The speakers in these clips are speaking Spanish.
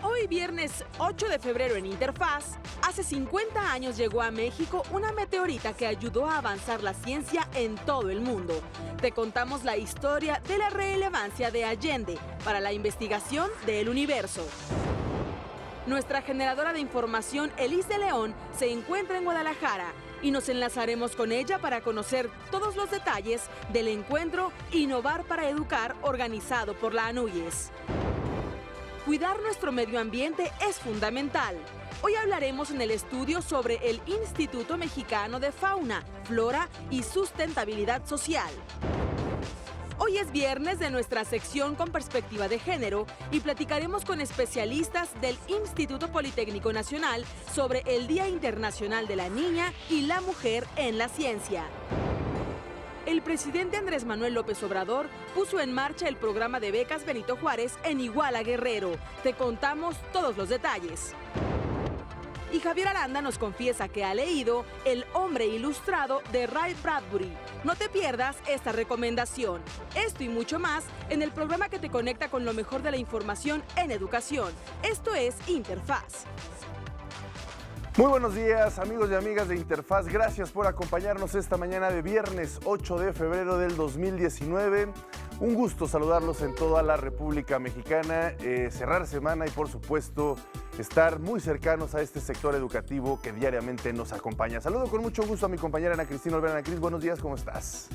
Hoy viernes 8 de febrero en Interfaz, hace 50 años llegó a México una meteorita que ayudó a avanzar la ciencia en todo el mundo. Te contamos la historia de la relevancia de Allende para la investigación del universo. Nuestra generadora de información, Elis de León, se encuentra en Guadalajara y nos enlazaremos con ella para conocer todos los detalles del encuentro Innovar para Educar organizado por la ANUYES. Cuidar nuestro medio ambiente es fundamental. Hoy hablaremos en el estudio sobre el Instituto Mexicano de Fauna, Flora y Sustentabilidad Social. Hoy es viernes de nuestra sección con perspectiva de género y platicaremos con especialistas del Instituto Politécnico Nacional sobre el Día Internacional de la Niña y la Mujer en la Ciencia. El presidente Andrés Manuel López Obrador puso en marcha el programa de becas Benito Juárez en Iguala Guerrero. Te contamos todos los detalles. Y Javier Aranda nos confiesa que ha leído El hombre ilustrado de Ray Bradbury. No te pierdas esta recomendación. Esto y mucho más en el programa que te conecta con lo mejor de la información en educación. Esto es Interfaz. Muy buenos días, amigos y amigas de Interfaz. Gracias por acompañarnos esta mañana de viernes 8 de febrero del 2019. Un gusto saludarlos en toda la República Mexicana, cerrar semana y por supuesto estar muy cercanos a este sector educativo que diariamente nos acompaña. Saludo con mucho gusto a mi compañera Ana Cristina Olvera. Ana Cris, buenos días, ¿cómo estás?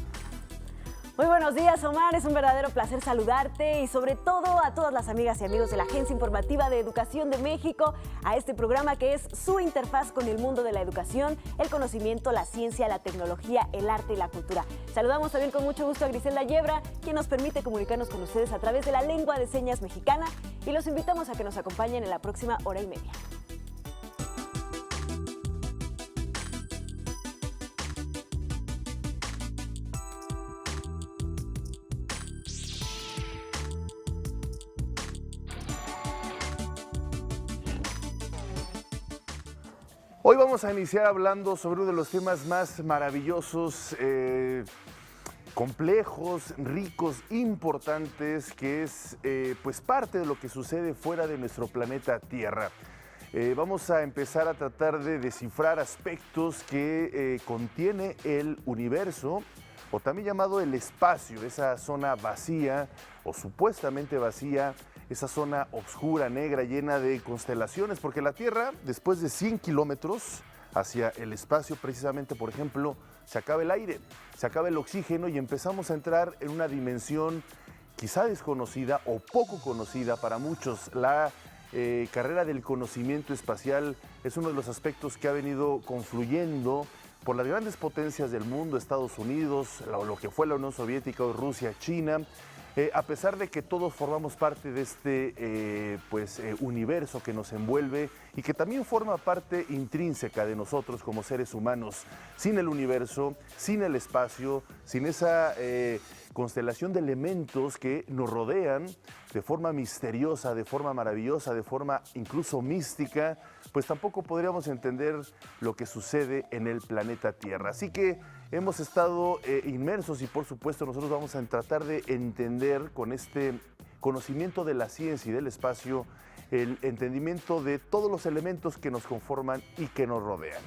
Muy buenos días, Omar. Es un verdadero placer saludarte y sobre todo a todas las amigas y amigos de la Agencia Informativa de Educación de México, a este programa que es su interfaz con el mundo de la educación, el conocimiento, la ciencia, la tecnología, el arte y la cultura. Saludamos también con mucho gusto a Griselda Yebra, quien nos permite comunicarnos con ustedes a través de la lengua de señas mexicana, y los invitamos a que nos acompañen en la próxima hora y media. Hoy vamos a iniciar hablando sobre uno de los temas más maravillosos, complejos, ricos, importantes, que es pues parte de lo que sucede fuera de nuestro planeta Tierra. Vamos a empezar a tratar de descifrar aspectos que contiene el universo, o también llamado el espacio, esa zona vacía o supuestamente vacía, esa zona oscura, negra, llena de constelaciones, porque la Tierra, después de 100 kilómetros hacia el espacio, precisamente, por ejemplo, se acaba el aire, se acaba el oxígeno y empezamos a entrar en una dimensión quizá desconocida o poco conocida para muchos. La carrera del conocimiento espacial es uno de los aspectos que ha venido confluyendo por las grandes potencias del mundo, Estados Unidos, lo que fue la Unión Soviética, o Rusia, China. A pesar de que todos formamos parte de este universo que nos envuelve y que también forma parte intrínseca de nosotros como seres humanos, sin el universo, sin el espacio, sin esa constelación de elementos que nos rodean de forma misteriosa, de forma maravillosa, de forma incluso mística, pues tampoco podríamos entender lo que sucede en el planeta Tierra. Así que hemos estado inmersos y por supuesto nosotros vamos a tratar de entender con este conocimiento de la ciencia y del espacio el entendimiento de todos los elementos que nos conforman y que nos rodean.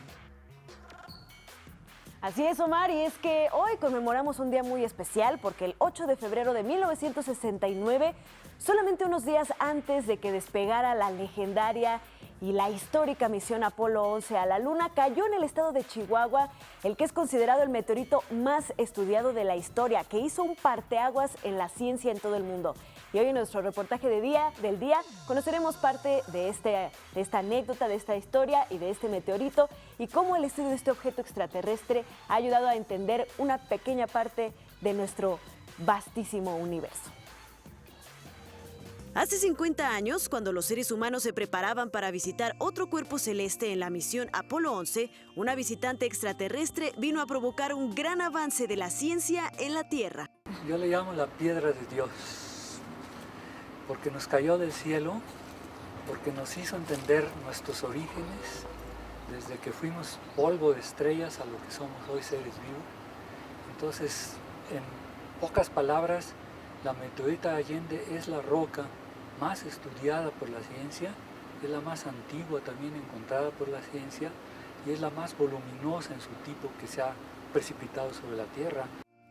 Así es, Omar, y es que hoy conmemoramos un día muy especial porque el 8 de febrero de 1969, solamente unos días antes de que despegara la legendaria y la histórica misión Apolo 11 a la Luna, cayó en el estado de Chihuahua el que es considerado el meteorito más estudiado de la historia, que hizo un parteaguas en la ciencia en todo el mundo. Y hoy en nuestro reportaje del día conoceremos parte de esta anécdota, de esta historia y de este meteorito y cómo el estudio de este objeto extraterrestre ha ayudado a entender una pequeña parte de nuestro vastísimo universo. Hace 50 años, cuando los seres humanos se preparaban para visitar otro cuerpo celeste en la misión Apolo 11, una visitante extraterrestre vino a provocar un gran avance de la ciencia en la Tierra. Yo le llamo la piedra de Dios, porque nos cayó del cielo, porque nos hizo entender nuestros orígenes, desde que fuimos polvo de estrellas a lo que somos hoy, seres vivos. Entonces, en pocas palabras, la meteorita Allende es la roca más estudiada por la ciencia, es la más antigua también encontrada por la ciencia y es la más voluminosa en su tipo que se ha precipitado sobre la Tierra.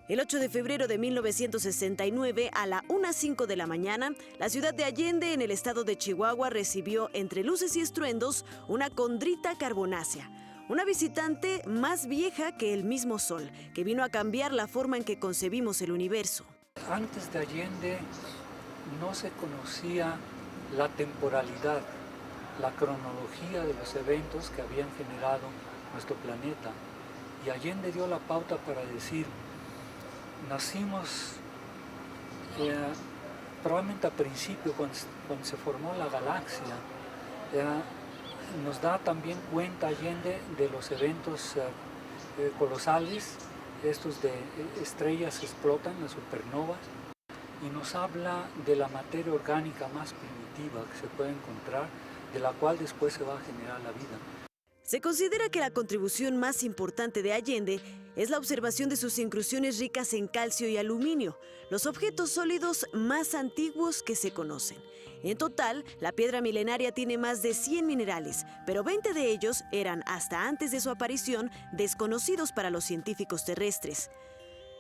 El 8 de febrero de 1969, a la 1:05 de la mañana, la ciudad de Allende, en el estado de Chihuahua, recibió, entre luces y estruendos, una condrita carbonácea, una visitante más vieja que el mismo Sol, que vino a cambiar la forma en que concebimos el universo. Antes de Allende no se conocía la temporalidad, la cronología de los eventos que habían generado nuestro planeta. Y Allende dio la pauta para decir, nacimos probablemente al principio, cuando se formó la galaxia. Nos da también cuenta Allende de los eventos colosales, estos de estrellas que explotan, las supernovas, y nos habla de la materia orgánica más primitiva que se puede encontrar, de la cual después se va a generar la vida. Se considera que la contribución más importante de Allende es la observación de sus inclusiones ricas en calcio y aluminio, los objetos sólidos más antiguos que se conocen. En total, la piedra milenaria tiene más de 100 minerales, pero 20 de ellos eran, hasta antes de su aparición, desconocidos para los científicos terrestres.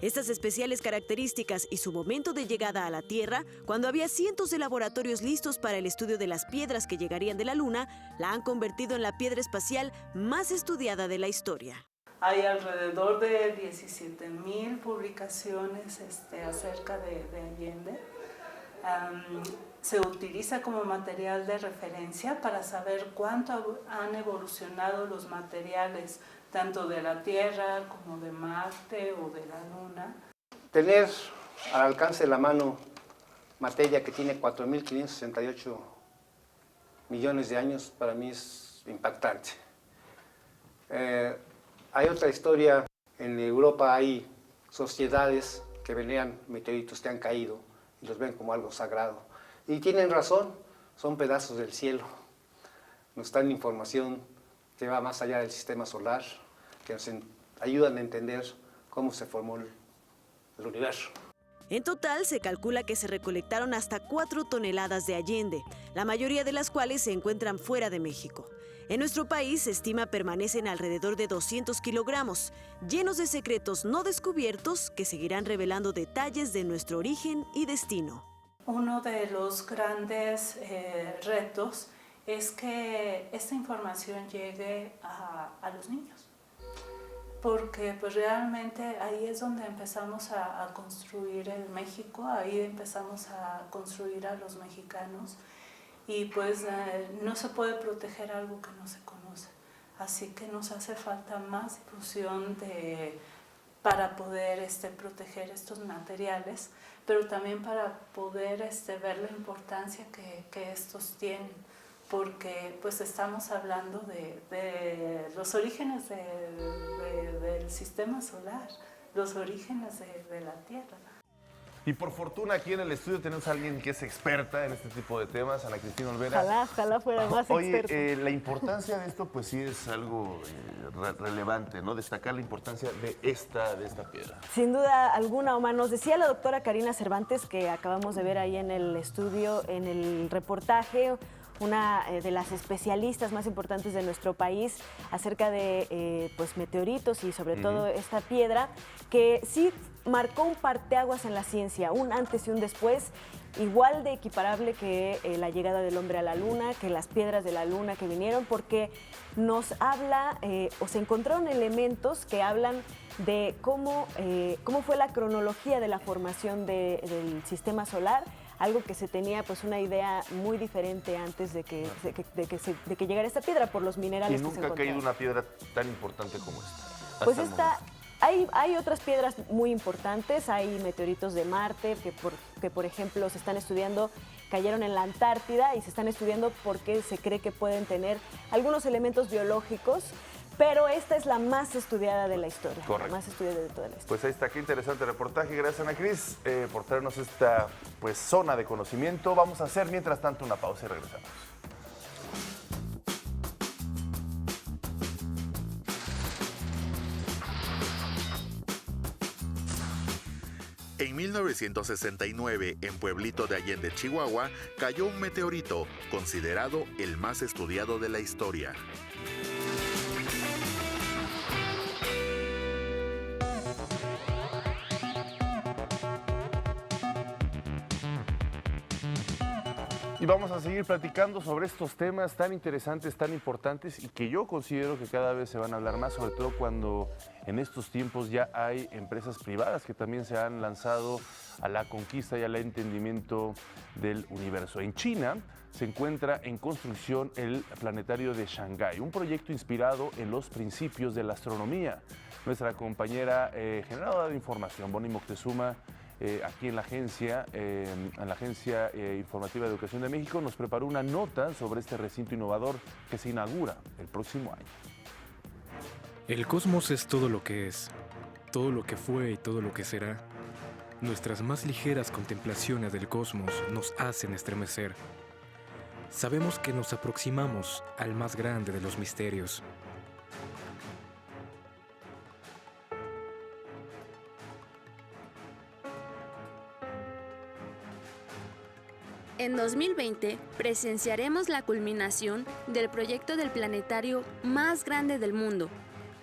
Estas especiales características y su momento de llegada a la Tierra, cuando había cientos de laboratorios listos para el estudio de las piedras que llegarían de la Luna, la han convertido en la piedra espacial más estudiada de la historia. Hay alrededor de 17,000 publicaciones acerca de Allende. Se utiliza como material de referencia para saber cuánto han evolucionado los materiales, tanto de la Tierra como de Marte o de la Luna. Tener al alcance de la mano materia que tiene 4.568 millones de años, para mí es impactante. Hay otra historia, en Europa hay sociedades que veneran meteoritos que han caído y los ven como algo sagrado. Y tienen razón, son pedazos del cielo. Nos dan información que va más allá del sistema solar, que nos ayudan a entender cómo se formó el universo. En total, se calcula que se recolectaron hasta 4 toneladas de Allende, la mayoría de las cuales se encuentran fuera de México. En nuestro país se estima permanecen alrededor de 200 kilogramos, llenos de secretos no descubiertos que seguirán revelando detalles de nuestro origen y destino. Uno de los grandes retos es que esta información llegue a los niños, porque pues realmente ahí es donde empezamos a construir el México, ahí empezamos a construir a los mexicanos, y pues no se puede proteger algo que no se conoce, así que nos hace falta más difusión para poder proteger estos materiales, pero también para poder ver la importancia que estos tienen, porque pues estamos hablando de los orígenes del sistema solar, los orígenes de la Tierra. Y por fortuna aquí en el estudio tenemos a alguien que es experta en este tipo de temas, Ana Cristina Olvera. Ojalá fuera más experta. Oye, la importancia de esto pues sí es algo relevante, ¿no? Destacar la importancia de esta piedra. Sin duda alguna, Omar. Nos decía la doctora Karina Cervantes, que acabamos de ver ahí en el estudio, en el reportaje, una de las especialistas más importantes de nuestro país acerca de pues meteoritos y sobre todo esta piedra, que sí marcó un parteaguas en la ciencia, un antes y un después, igual de equiparable que la llegada del hombre a la luna, que las piedras de la luna que vinieron, porque nos habla o se encontraron elementos que hablan de cómo fue la cronología de la formación del sistema solar, algo que se tenía pues una idea muy diferente antes de que llegara esta piedra por los minerales que se encontraron. Y nunca ha caído una piedra tan importante como esta. Pues esta... Hay otras piedras muy importantes, hay meteoritos de Marte que por ejemplo se están estudiando, cayeron en la Antártida y se están estudiando porque se cree que pueden tener algunos elementos biológicos, pero esta es la más estudiada de la historia. Correcto. La más estudiada de toda la historia. Pues ahí está, qué interesante reportaje. Gracias, Ana Cris, por traernos esta pues, zona de conocimiento. Vamos a hacer mientras tanto una pausa y regresamos. En 1969, en Pueblito de Allende, Chihuahua, cayó un meteorito considerado el más estudiado de la historia. Y vamos a seguir platicando sobre estos temas tan interesantes, tan importantes y que yo considero que cada vez se van a hablar más, sobre todo cuando en estos tiempos ya hay empresas privadas que también se han lanzado a la conquista y al entendimiento del universo. En China se encuentra en construcción el planetario de Shanghái, un proyecto inspirado en los principios de la astronomía. Nuestra compañera generadora de información, Bonnie Moctezuma, aquí en la Agencia Informativa de Educación de México, nos preparó una nota sobre este recinto innovador que se inaugura el próximo año. El cosmos es todo lo que es, todo lo que fue y todo lo que será. Nuestras más ligeras contemplaciones del cosmos nos hacen estremecer. Sabemos que nos aproximamos al más grande de los misterios. En 2020 presenciaremos la culminación del proyecto del planetario más grande del mundo.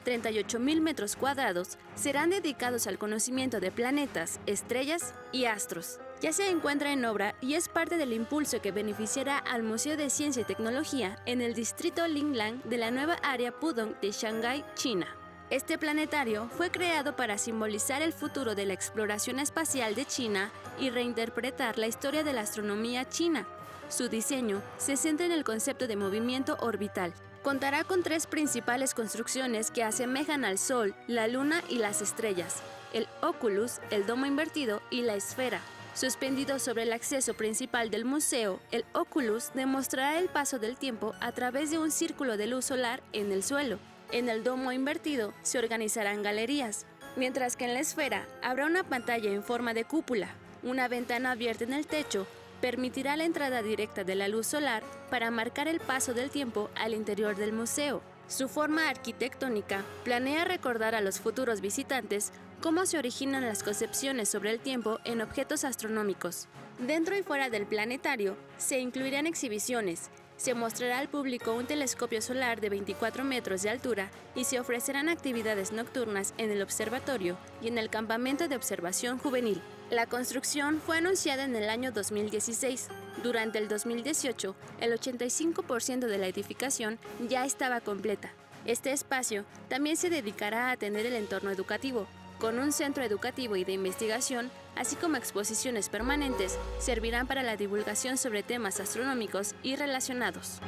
38,000 metros cuadrados serán dedicados al conocimiento de planetas, estrellas y astros. Ya se encuentra en obra y es parte del impulso que beneficiará al Museo de Ciencia y Tecnología en el distrito Linglang de la nueva área Pudong de Shanghái, China. Este planetario fue creado para simbolizar el futuro de la exploración espacial de China y reinterpretar la historia de la astronomía china. Su diseño se centra en el concepto de movimiento orbital. Contará con 3 principales construcciones que asemejan al Sol, la Luna y las estrellas: el Oculus, el domo invertido y la esfera. Suspendido sobre el acceso principal del museo, el Oculus demostrará el paso del tiempo a través de un círculo de luz solar en el suelo. En el domo invertido se organizarán galerías, mientras que en la esfera habrá una pantalla en forma de cúpula. Una ventana abierta en el techo permitirá la entrada directa de la luz solar para marcar el paso del tiempo al interior del museo. Su forma arquitectónica planea recordar a los futuros visitantes cómo se originan las concepciones sobre el tiempo en objetos astronómicos. Dentro y fuera del planetario se incluirán exhibiciones. Se mostrará al público un telescopio solar de 24 metros de altura y se ofrecerán actividades nocturnas en el observatorio y en el campamento de observación juvenil. La construcción fue anunciada en el año 2016. Durante el 2018, el 85% de la edificación ya estaba completa. Este espacio también se dedicará a atender el entorno educativo, con un centro educativo y de investigación, así como exposiciones permanentes, servirán para la divulgación sobre temas astronómicos y relacionados.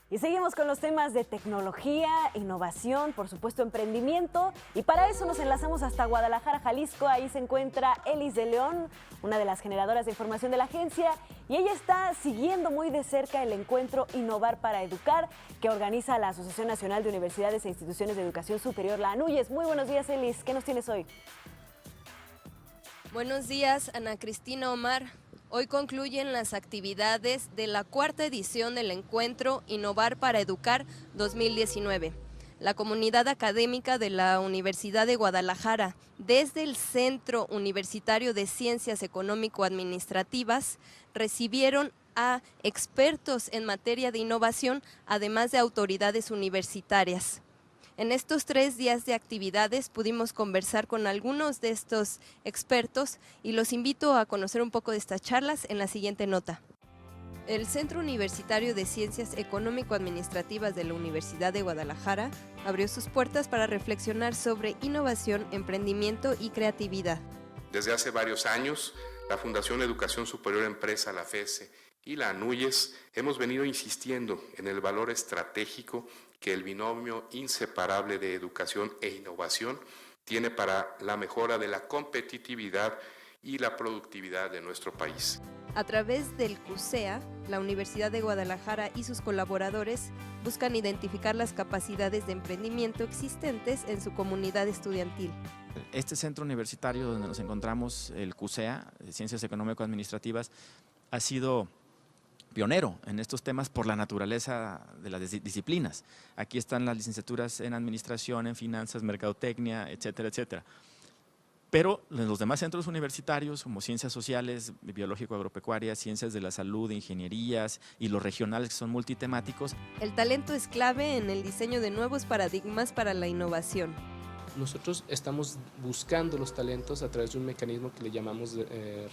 Y seguimos con los temas de tecnología, innovación, por supuesto emprendimiento, y para eso nos enlazamos hasta Guadalajara, Jalisco. Ahí se encuentra Elis de León, una de las generadoras de información de la agencia, y ella está siguiendo muy de cerca el encuentro Innovar para Educar, que organiza la Asociación Nacional de Universidades e Instituciones de Educación Superior, la ANUYES. Muy buenos días, Elis, ¿qué nos tienes hoy? Buenos días, Ana Cristina, Omar. Hoy concluyen las actividades de la 4ª edición del encuentro Innovar para Educar 2019. La comunidad académica de la Universidad de Guadalajara, desde el Centro Universitario de Ciencias Económico-Administrativas, recibieron a expertos en materia de innovación, además de autoridades universitarias. En estos 3 días de actividades pudimos conversar con algunos de estos expertos y los invito a conocer un poco de estas charlas en la siguiente nota. El Centro Universitario de Ciencias Económico-Administrativas de la Universidad de Guadalajara abrió sus puertas para reflexionar sobre innovación, emprendimiento y creatividad. Desde hace varios años, la Fundación Educación Superior Empresa, la FESE, y la ANUYES hemos venido insistiendo en el valor estratégico que el binomio inseparable de educación e innovación tiene para la mejora de la competitividad y la productividad de nuestro país. A través del CUSEA, la Universidad de Guadalajara y sus colaboradores buscan identificar las capacidades de emprendimiento existentes en su comunidad estudiantil. Este centro universitario donde nos encontramos, el CUSEA, Ciencias Económico-Administrativas, ha sido pionero en estos temas por la naturaleza de las disciplinas. Aquí están las licenciaturas en Administración, en Finanzas, Mercadotecnia, etcétera, etcétera. Pero en los demás centros universitarios, como ciencias sociales, biológico-agropecuarias, ciencias de la salud, ingenierías y los regionales que son multitemáticos. El talento es clave en el diseño de nuevos paradigmas para la innovación. Nosotros estamos buscando los talentos a través de un mecanismo que le llamamos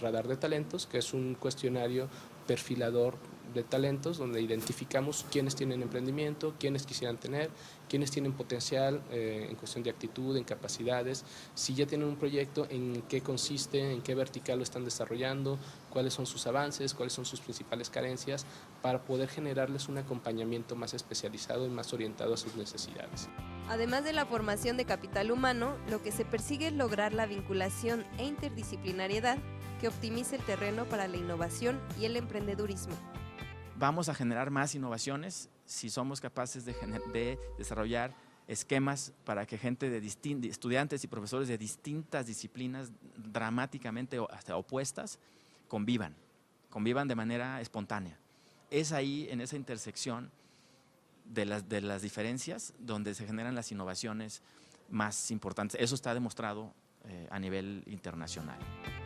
radar de talentos, que es un cuestionario perfilador de talentos donde identificamos quiénes tienen emprendimiento, quiénes quisieran tener, quiénes tienen potencial en cuestión de actitud, en capacidades, si ya tienen un proyecto, en qué consiste, en qué vertical lo están desarrollando, cuáles son sus avances, cuáles son sus principales carencias, para poder generarles un acompañamiento más especializado y más orientado a sus necesidades. Además de la formación de capital humano, lo que se persigue es lograr la vinculación e interdisciplinariedad que optimice el terreno para la innovación y el emprendedurismo. Vamos a generar más innovaciones si somos capaces de desarrollar esquemas para que gente de estudiantes y profesores de distintas disciplinas dramáticamente hasta opuestas convivan de manera espontánea. Es ahí, en esa intersección de las diferencias, donde se generan las innovaciones más importantes. Eso está demostrado a nivel internacional.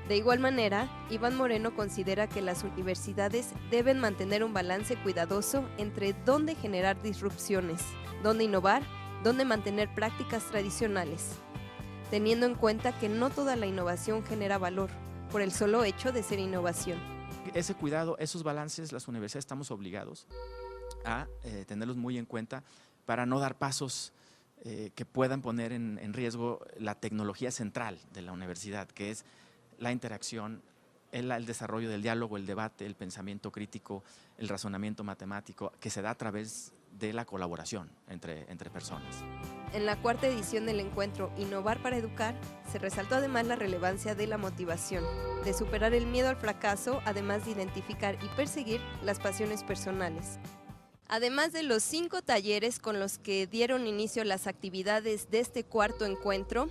De igual manera, Iván Moreno considera que las universidades deben mantener un balance cuidadoso entre dónde generar disrupciones, dónde innovar, dónde mantener prácticas tradicionales, teniendo en cuenta que no toda la innovación genera valor por el solo hecho de ser innovación. Ese cuidado, esos balances, las universidades estamos obligados a tenerlos muy en cuenta para no dar pasos que puedan poner en riesgo la tecnología central de la universidad, que es la interacción, el desarrollo del diálogo, el debate, el pensamiento crítico, el razonamiento matemático, que se da a través de la colaboración entre personas. En la cuarta edición del encuentro Innovar para Educar, se resaltó además la relevancia de la motivación, de superar el miedo al fracaso, además de identificar y perseguir las pasiones personales. Además de los 5 talleres con los que dieron inicio las actividades de este cuarto encuentro,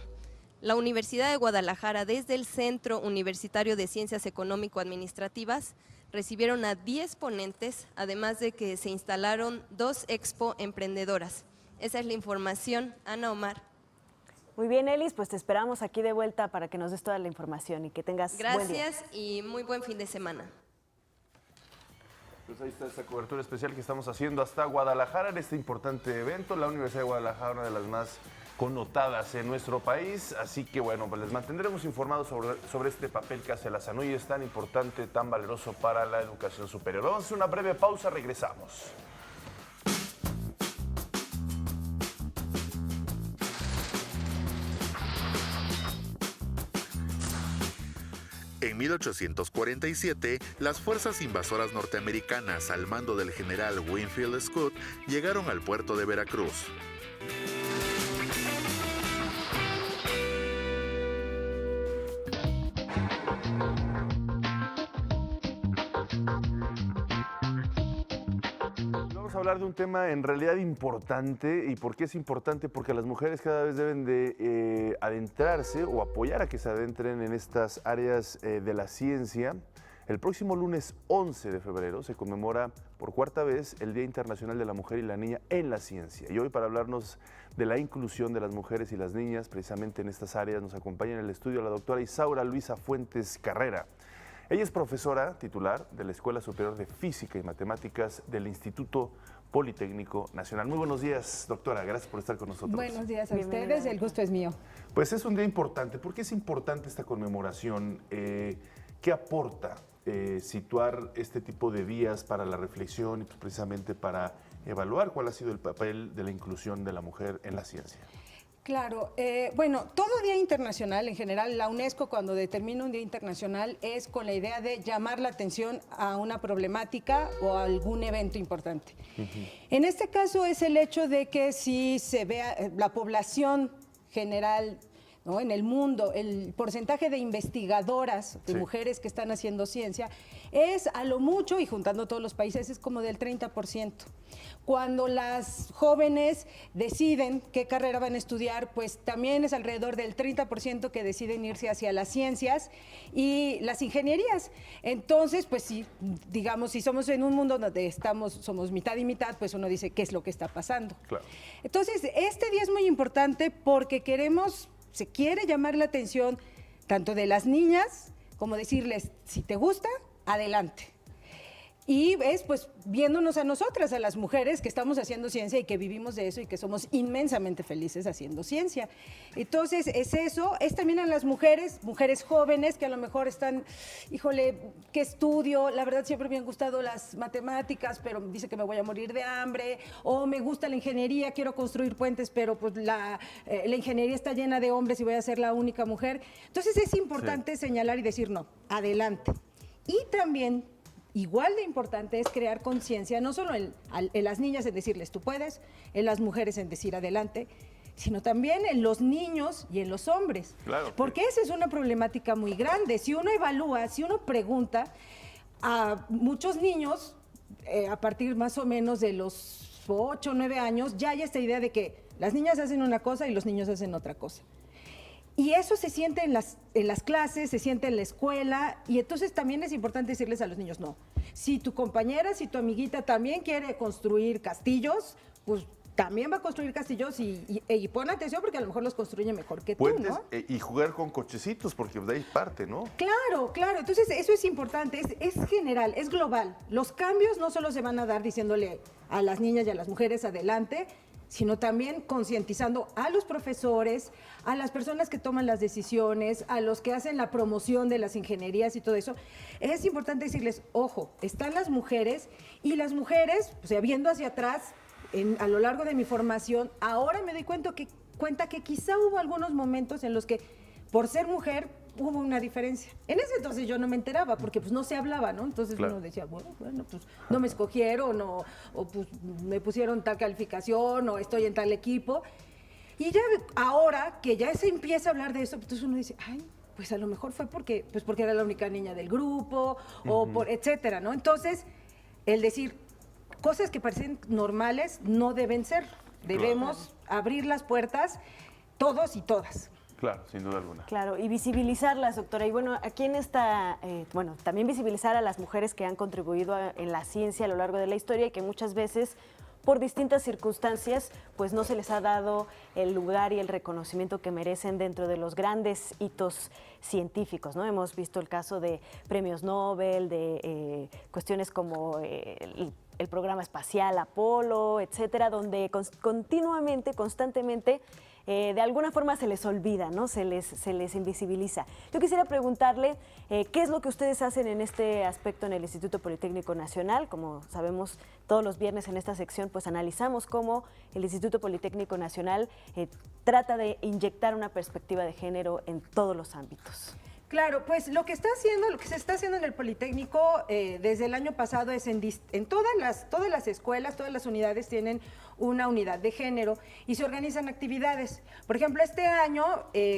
la Universidad de Guadalajara, desde el Centro Universitario de Ciencias Económico-Administrativas, recibieron a 10 ponentes, además de que se instalaron 2 expo emprendedoras. Esa es la información. Ana, Omar. Muy bien, Elis, pues te esperamos aquí de vuelta para que nos des toda la información y que tengas buen día. Gracias y muy buen fin de semana. Pues ahí está esta cobertura especial que estamos haciendo hasta Guadalajara en este importante evento. La Universidad de Guadalajara, una de las más connotadas en nuestro país. Así que bueno, pues les mantendremos informados sobre este papel que hace la SANUYES tan importante, tan valeroso para la educación superior. Vamos a hacer una breve pausa, regresamos. En 1847, las fuerzas invasoras norteamericanas al mando del general Winfield Scott llegaron al puerto de Veracruz. Vamos a hablar de un tema en realidad importante. ¿Y por qué es importante? Porque las mujeres cada vez deben de adentrarse o apoyar a que se adentren en estas áreas de la ciencia. El próximo lunes 11 de febrero se conmemora por cuarta vez el Día Internacional de la Mujer y la Niña en la Ciencia. Y hoy, para hablarnos de la inclusión de las mujeres y las niñas precisamente en estas áreas, nos acompaña en el estudio la doctora Isaura Luisa Fuentes Carrera. Ella es profesora titular de la Escuela Superior de Física y Matemáticas del Instituto Politécnico Nacional. Muy buenos días, doctora. Gracias por estar con nosotros. Buenos días a ustedes. El gusto es mío. Pues es un día importante. ¿Por qué es importante esta conmemoración? ¿Qué aporta situar este tipo de días para la reflexión y pues precisamente para evaluar cuál ha sido el papel de la inclusión de la mujer en la ciencia? Claro, bueno, todo día internacional, en general, la UNESCO cuando determina un día internacional es con la idea de llamar la atención a una problemática o a algún evento importante. En este caso es el hecho de que si se vea la población general, ¿no?, en el mundo, el porcentaje de investigadoras, de mujeres que están haciendo ciencia, es a lo mucho, y juntando todos los países, es como del 30%. Cuando las jóvenes deciden qué carrera van a estudiar, pues también es alrededor del 30% que deciden irse hacia las ciencias y las ingenierías. Entonces, pues sí, digamos, si somos en un mundo donde somos mitad y mitad, pues uno dice, ¿qué es lo que está pasando? Claro. Entonces, este día es muy importante porque se quiere llamar la atención tanto de las niñas como decirles, si te gusta, adelante. Y es pues viéndonos a nosotras, a las mujeres que estamos haciendo ciencia y que vivimos de eso y que somos inmensamente felices haciendo ciencia. Entonces es eso, es también a las mujeres jóvenes que a lo mejor están, híjole, ¿qué estudio? La verdad siempre me han gustado las matemáticas, pero dice que me voy a morir de hambre, o me gusta la ingeniería, quiero construir puentes, pero pues la ingeniería está llena de hombres y voy a ser la única mujer. Entonces es importante señalar y decir no, adelante. Y también igual de importante es crear conciencia, no solo en las niñas en decirles tú puedes, en las mujeres en decir adelante, sino también en los niños y en los hombres. Claro. Porque esa es una problemática muy grande. Si uno evalúa, si uno pregunta a muchos niños, a partir más o menos de los 8 o 9 años, ya hay esta idea de que las niñas hacen una cosa y los niños hacen otra cosa. Y eso se siente en las clases, se siente en la escuela, y entonces también es importante decirles a los niños, no, si tu compañera, si tu amiguita también quiere construir castillos, pues también va a construir castillos y pon atención porque a lo mejor los construye mejor que Puentes, tú, ¿no? Y jugar con cochecitos, porque de ahí parte, ¿no? Claro, claro, entonces eso es importante, es general, es global. Los cambios no solo se van a dar diciéndole a las niñas y a las mujeres adelante, sino también concientizando a los profesores, a las personas que toman las decisiones, a los que hacen la promoción de las ingenierías y todo eso. Es importante decirles, ojo, están las mujeres, y las mujeres, o sea, viendo hacia atrás, a lo largo de mi formación, ahora me doy cuenta que quizá hubo algunos momentos en los que, por ser mujer, hubo una diferencia. En ese entonces yo no me enteraba porque pues no se hablaba, ¿no? Entonces uno decía, bueno, pues no me escogieron o pues me pusieron tal calificación o estoy en tal equipo. Y ya ahora que ya se empieza a hablar de eso, entonces uno dice, ay, pues a lo mejor fue porque era la única niña del grupo o por etcétera, ¿no? Entonces, el decir cosas que parecen normales no deben ser. Debemos abrir las puertas todos y todas. Claro, sin duda alguna. Claro, y visibilizarlas, doctora. Y bueno, aquí en esta, también visibilizar a las mujeres que han contribuido en la ciencia a lo largo de la historia y que muchas veces, por distintas circunstancias, pues no se les ha dado el lugar y el reconocimiento que merecen dentro de los grandes hitos científicos, ¿no? Hemos visto el caso de premios Nobel, de cuestiones como el programa espacial Apolo, etcétera, donde constantemente, de alguna forma se les olvida, ¿no? Se les invisibiliza. Yo quisiera preguntarle qué es lo que ustedes hacen en este aspecto en el Instituto Politécnico Nacional. Como sabemos, todos los viernes en esta sección pues analizamos cómo el Instituto Politécnico Nacional trata de inyectar una perspectiva de género en todos los ámbitos. Claro, pues lo que se está haciendo en el Politécnico desde el año pasado es en todas las escuelas, todas las unidades tienen una unidad de género y se organizan actividades. Por ejemplo, este año,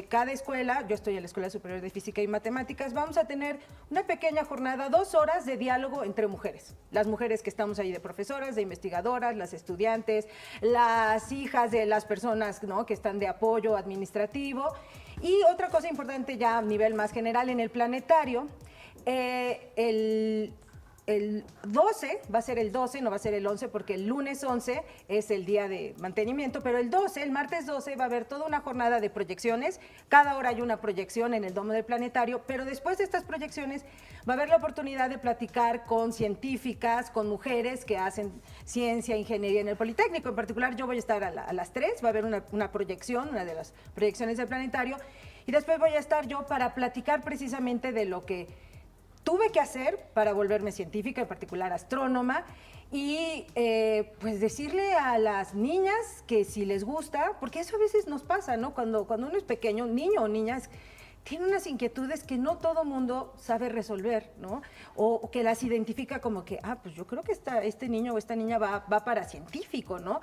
cada escuela, yo estoy en la Escuela Superior de Física y Matemáticas, vamos a tener una pequeña jornada, 2 horas de diálogo entre mujeres. Las mujeres que estamos ahí de profesoras, de investigadoras, las estudiantes, las hijas de las personas, ¿no?, que están de apoyo administrativo. Y otra cosa importante ya a nivel más general en el planetario, el 12, va a ser el 12, no va a ser el 11 porque el lunes 11 es el día de mantenimiento, pero el 12, el martes 12 va a haber toda una jornada de proyecciones, cada hora hay una proyección en el domo del planetario, pero después de estas proyecciones va a haber la oportunidad de platicar con científicas, con mujeres que hacen ciencia, ingeniería en el Politécnico. En particular yo voy a estar a las 3, va a haber una proyección, una de las proyecciones del planetario, y después voy a estar yo para platicar precisamente de lo que tuve que hacer para volverme científica, en particular astrónoma, y pues decirle a las niñas que si les gusta, porque eso a veces nos pasa, ¿no? Cuando uno es pequeño, niño o niñas, tiene unas inquietudes que no todo mundo sabe resolver, ¿no? O que las identifica como que, pues yo creo que este niño o esta niña va para científico, ¿no?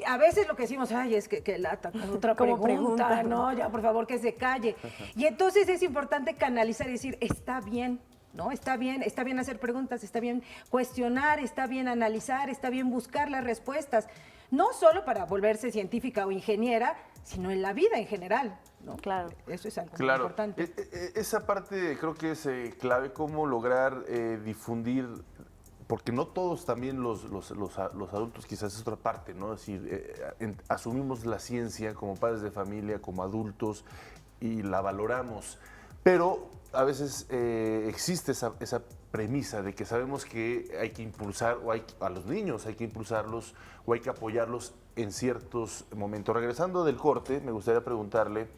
A veces lo que decimos, es que lata, otra pregunta, ¿no? Ya, por favor, que se calle. Y entonces es importante canalizar y decir, está bien, ¿no? Está bien hacer preguntas, está bien cuestionar, está bien analizar, está bien buscar las respuestas, no solo para volverse científica o ingeniera, sino en la vida en general, ¿no? Claro. Eso es algo muy importante. Esa parte creo que es clave, cómo lograr difundir, porque no todos también los adultos, quizás es otra parte, ¿no? Es decir, asumimos la ciencia como padres de familia, como adultos, y la valoramos. Pero a veces existe esa premisa de que sabemos que hay que impulsar a los niños, hay que impulsarlos o hay que apoyarlos en ciertos momentos. Regresando del corte, me gustaría preguntarle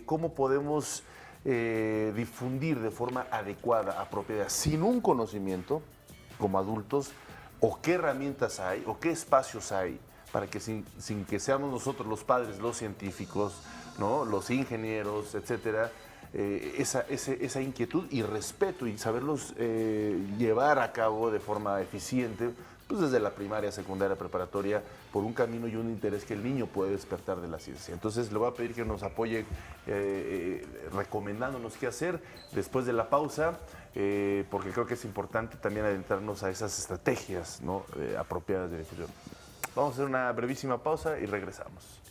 cómo podemos difundir de forma adecuada, apropiada, sin un conocimiento como adultos, o qué herramientas hay o qué espacios hay para que sin que seamos nosotros los padres, los científicos, ¿no?, los ingenieros, etcétera, esa inquietud y respeto y saberlos llevar a cabo de forma eficiente, pues desde la primaria, secundaria, preparatoria, por un camino y un interés que el niño puede despertar de la ciencia. Entonces le voy a pedir que nos apoye recomendándonos qué hacer después de la pausa, porque creo que es importante también adentrarnos a esas estrategias, ¿no?, apropiadas de difusión. Vamos a hacer una brevísima pausa y regresamos.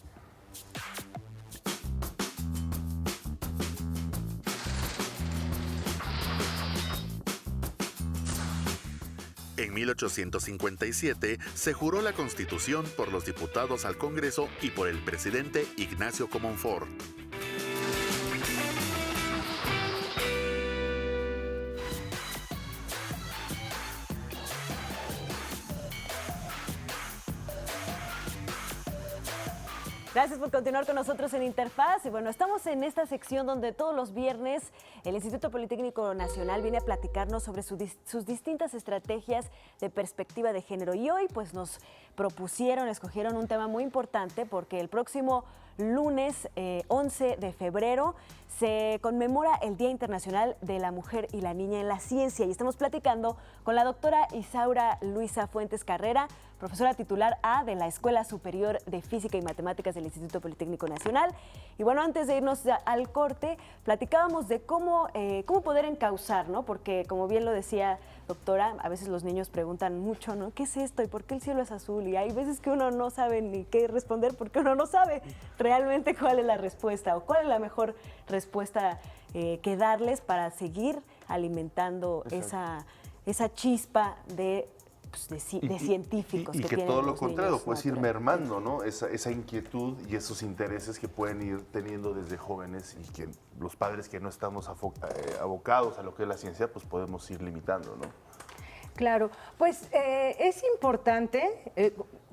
En 1857 se juró la Constitución por los diputados al Congreso y por el presidente Ignacio Comonfort. Gracias por continuar con nosotros en Interfaz. Y bueno, estamos en esta sección donde todos los viernes el Instituto Politécnico Nacional viene a platicarnos sobre sus distintas estrategias de perspectiva de género. Y hoy pues nos escogieron un tema muy importante porque el próximo lunes 11 de febrero se conmemora el Día Internacional de la Mujer y la Niña en la Ciencia y estamos platicando con la doctora Isaura Luisa Fuentes Carrera, profesora titular A de la Escuela Superior de Física y Matemáticas del Instituto Politécnico Nacional. Y bueno, antes de irnos al corte, platicábamos de cómo poder encauzar, ¿no? Porque como bien lo decía doctora, a veces los niños preguntan mucho, ¿no? ¿Qué es esto? ¿Y por qué el cielo es azul? Y hay veces que uno no sabe ni qué responder porque uno no sabe realmente cuál es la respuesta o cuál es la mejor respuesta que darles para seguir alimentando esa chispa de científicos. Y que todo lo contrario, puedes ir mermando, ¿no? Esa inquietud y esos intereses que pueden ir teniendo desde jóvenes y que los padres que no estamos abocados a lo que es la ciencia, pues podemos ir limitando, ¿no? Claro, pues es importante,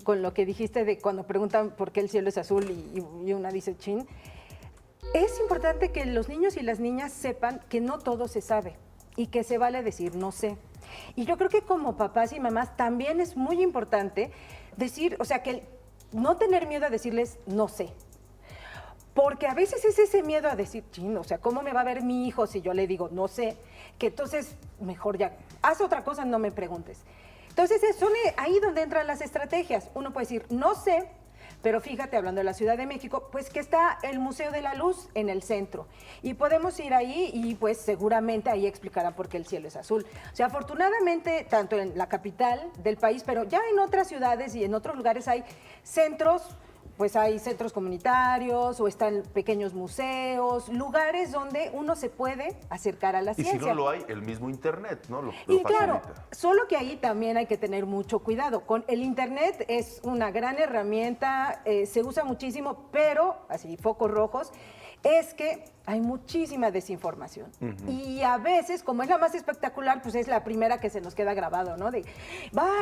con lo que dijiste de cuando preguntan por qué el cielo es azul y una dice chin, es importante que los niños y las niñas sepan que no todo se sabe y que se vale decir no sé. Y yo creo que como papás y mamás también es muy importante decir, o sea, que no tener miedo a decirles no sé. Porque a veces es ese miedo a decir, chin, o sea, ¿cómo me va a ver mi hijo si yo le digo no sé? Que entonces mejor ya, haz otra cosa, no me preguntes. Entonces son ahí donde entran las estrategias. Uno puede decir no sé, pero fíjate, hablando de la Ciudad de México, pues que está el Museo de la Luz en el centro. Y podemos ir ahí y pues seguramente ahí explicarán por qué el cielo es azul. O sea, afortunadamente, tanto en la capital del país, pero ya en otras ciudades y en otros lugares hay centros, pues hay centros comunitarios o están pequeños museos, lugares donde uno se puede acercar a la ciencia. Y si no lo hay, el mismo internet, ¿no? Lo y claro, facilita. Solo que ahí también hay que tener mucho cuidado. Con el internet es una gran herramienta, se usa muchísimo, pero, así, focos rojos, es que hay muchísima desinformación. Y a veces, como es la más espectacular, pues es la primera que se nos queda grabado, ¿no? De,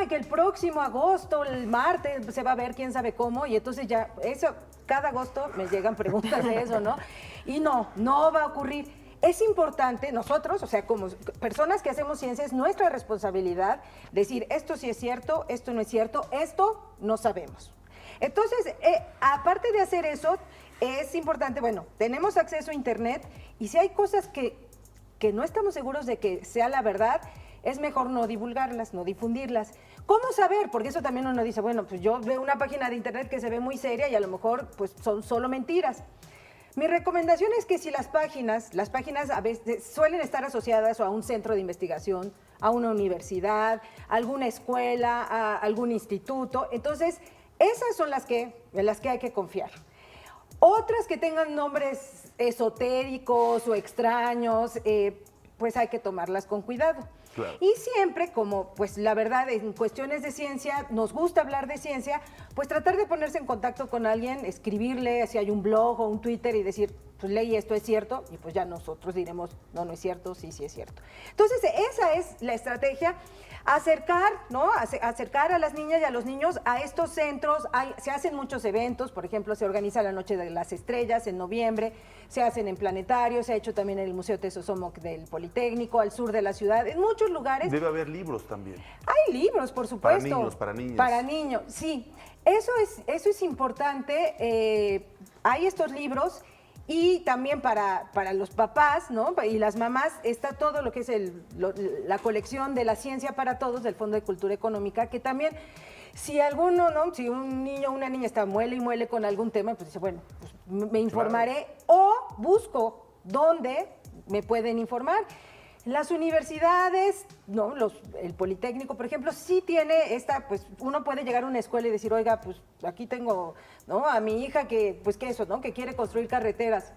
que el próximo agosto, el martes, se va a ver quién sabe cómo, y entonces ya, eso, cada agosto me llegan preguntas de eso, ¿no? Y no va a ocurrir. Es importante, nosotros, o sea, como personas que hacemos ciencia, es nuestra responsabilidad decir, esto sí es cierto, esto no es cierto, esto no sabemos. Entonces, aparte de hacer eso, es importante, bueno, tenemos acceso a internet y si hay cosas que no estamos seguros de que sea la verdad, es mejor no divulgarlas, no difundirlas. ¿Cómo saber? Porque eso también uno dice, bueno, pues yo veo una página de internet que se ve muy seria y a lo mejor pues son solo mentiras. Mi recomendación es que si las páginas a veces suelen estar asociadas a un centro de investigación, a una universidad, a alguna escuela, a algún instituto, entonces esas son en las que hay que confiar. Otras que tengan nombres esotéricos o extraños, pues hay que tomarlas con cuidado. Claro. Y siempre, como pues la verdad en cuestiones de ciencia, nos gusta hablar de ciencia, pues tratar de ponerse en contacto con alguien, escribirle si hay un blog o un Twitter y decir, pues leí esto, es cierto, y pues ya nosotros diremos, no, no es cierto, sí, sí es cierto. Entonces, esa es la estrategia, acercar, ¿no? Acercar a las niñas y a los niños a estos centros. Se hacen muchos eventos, por ejemplo, se organiza la Noche de las Estrellas en noviembre, se hacen en planetarios, se ha hecho también en el Museo Tesosomoc del Politécnico, al sur de la ciudad, en muchos lugares. Debe haber libros también. Hay libros, por supuesto. Para niños, para niñas. Para niños, sí. Eso es importante. Hay estos libros. Y también para los papás, ¿no? Y las mamás está todo lo que es la colección de la ciencia para todos del Fondo de Cultura Económica, que también si alguno, ¿no? Si un niño o una niña está muele y muele con algún tema, pues dice, bueno, pues me informaré o busco dónde me pueden informar. Las universidades, ¿no? El Politécnico, por ejemplo, sí tiene pues uno puede llegar a una escuela y decir, oiga, pues aquí tengo, ¿no? A mi hija que eso, ¿no? Que quiere construir carreteras.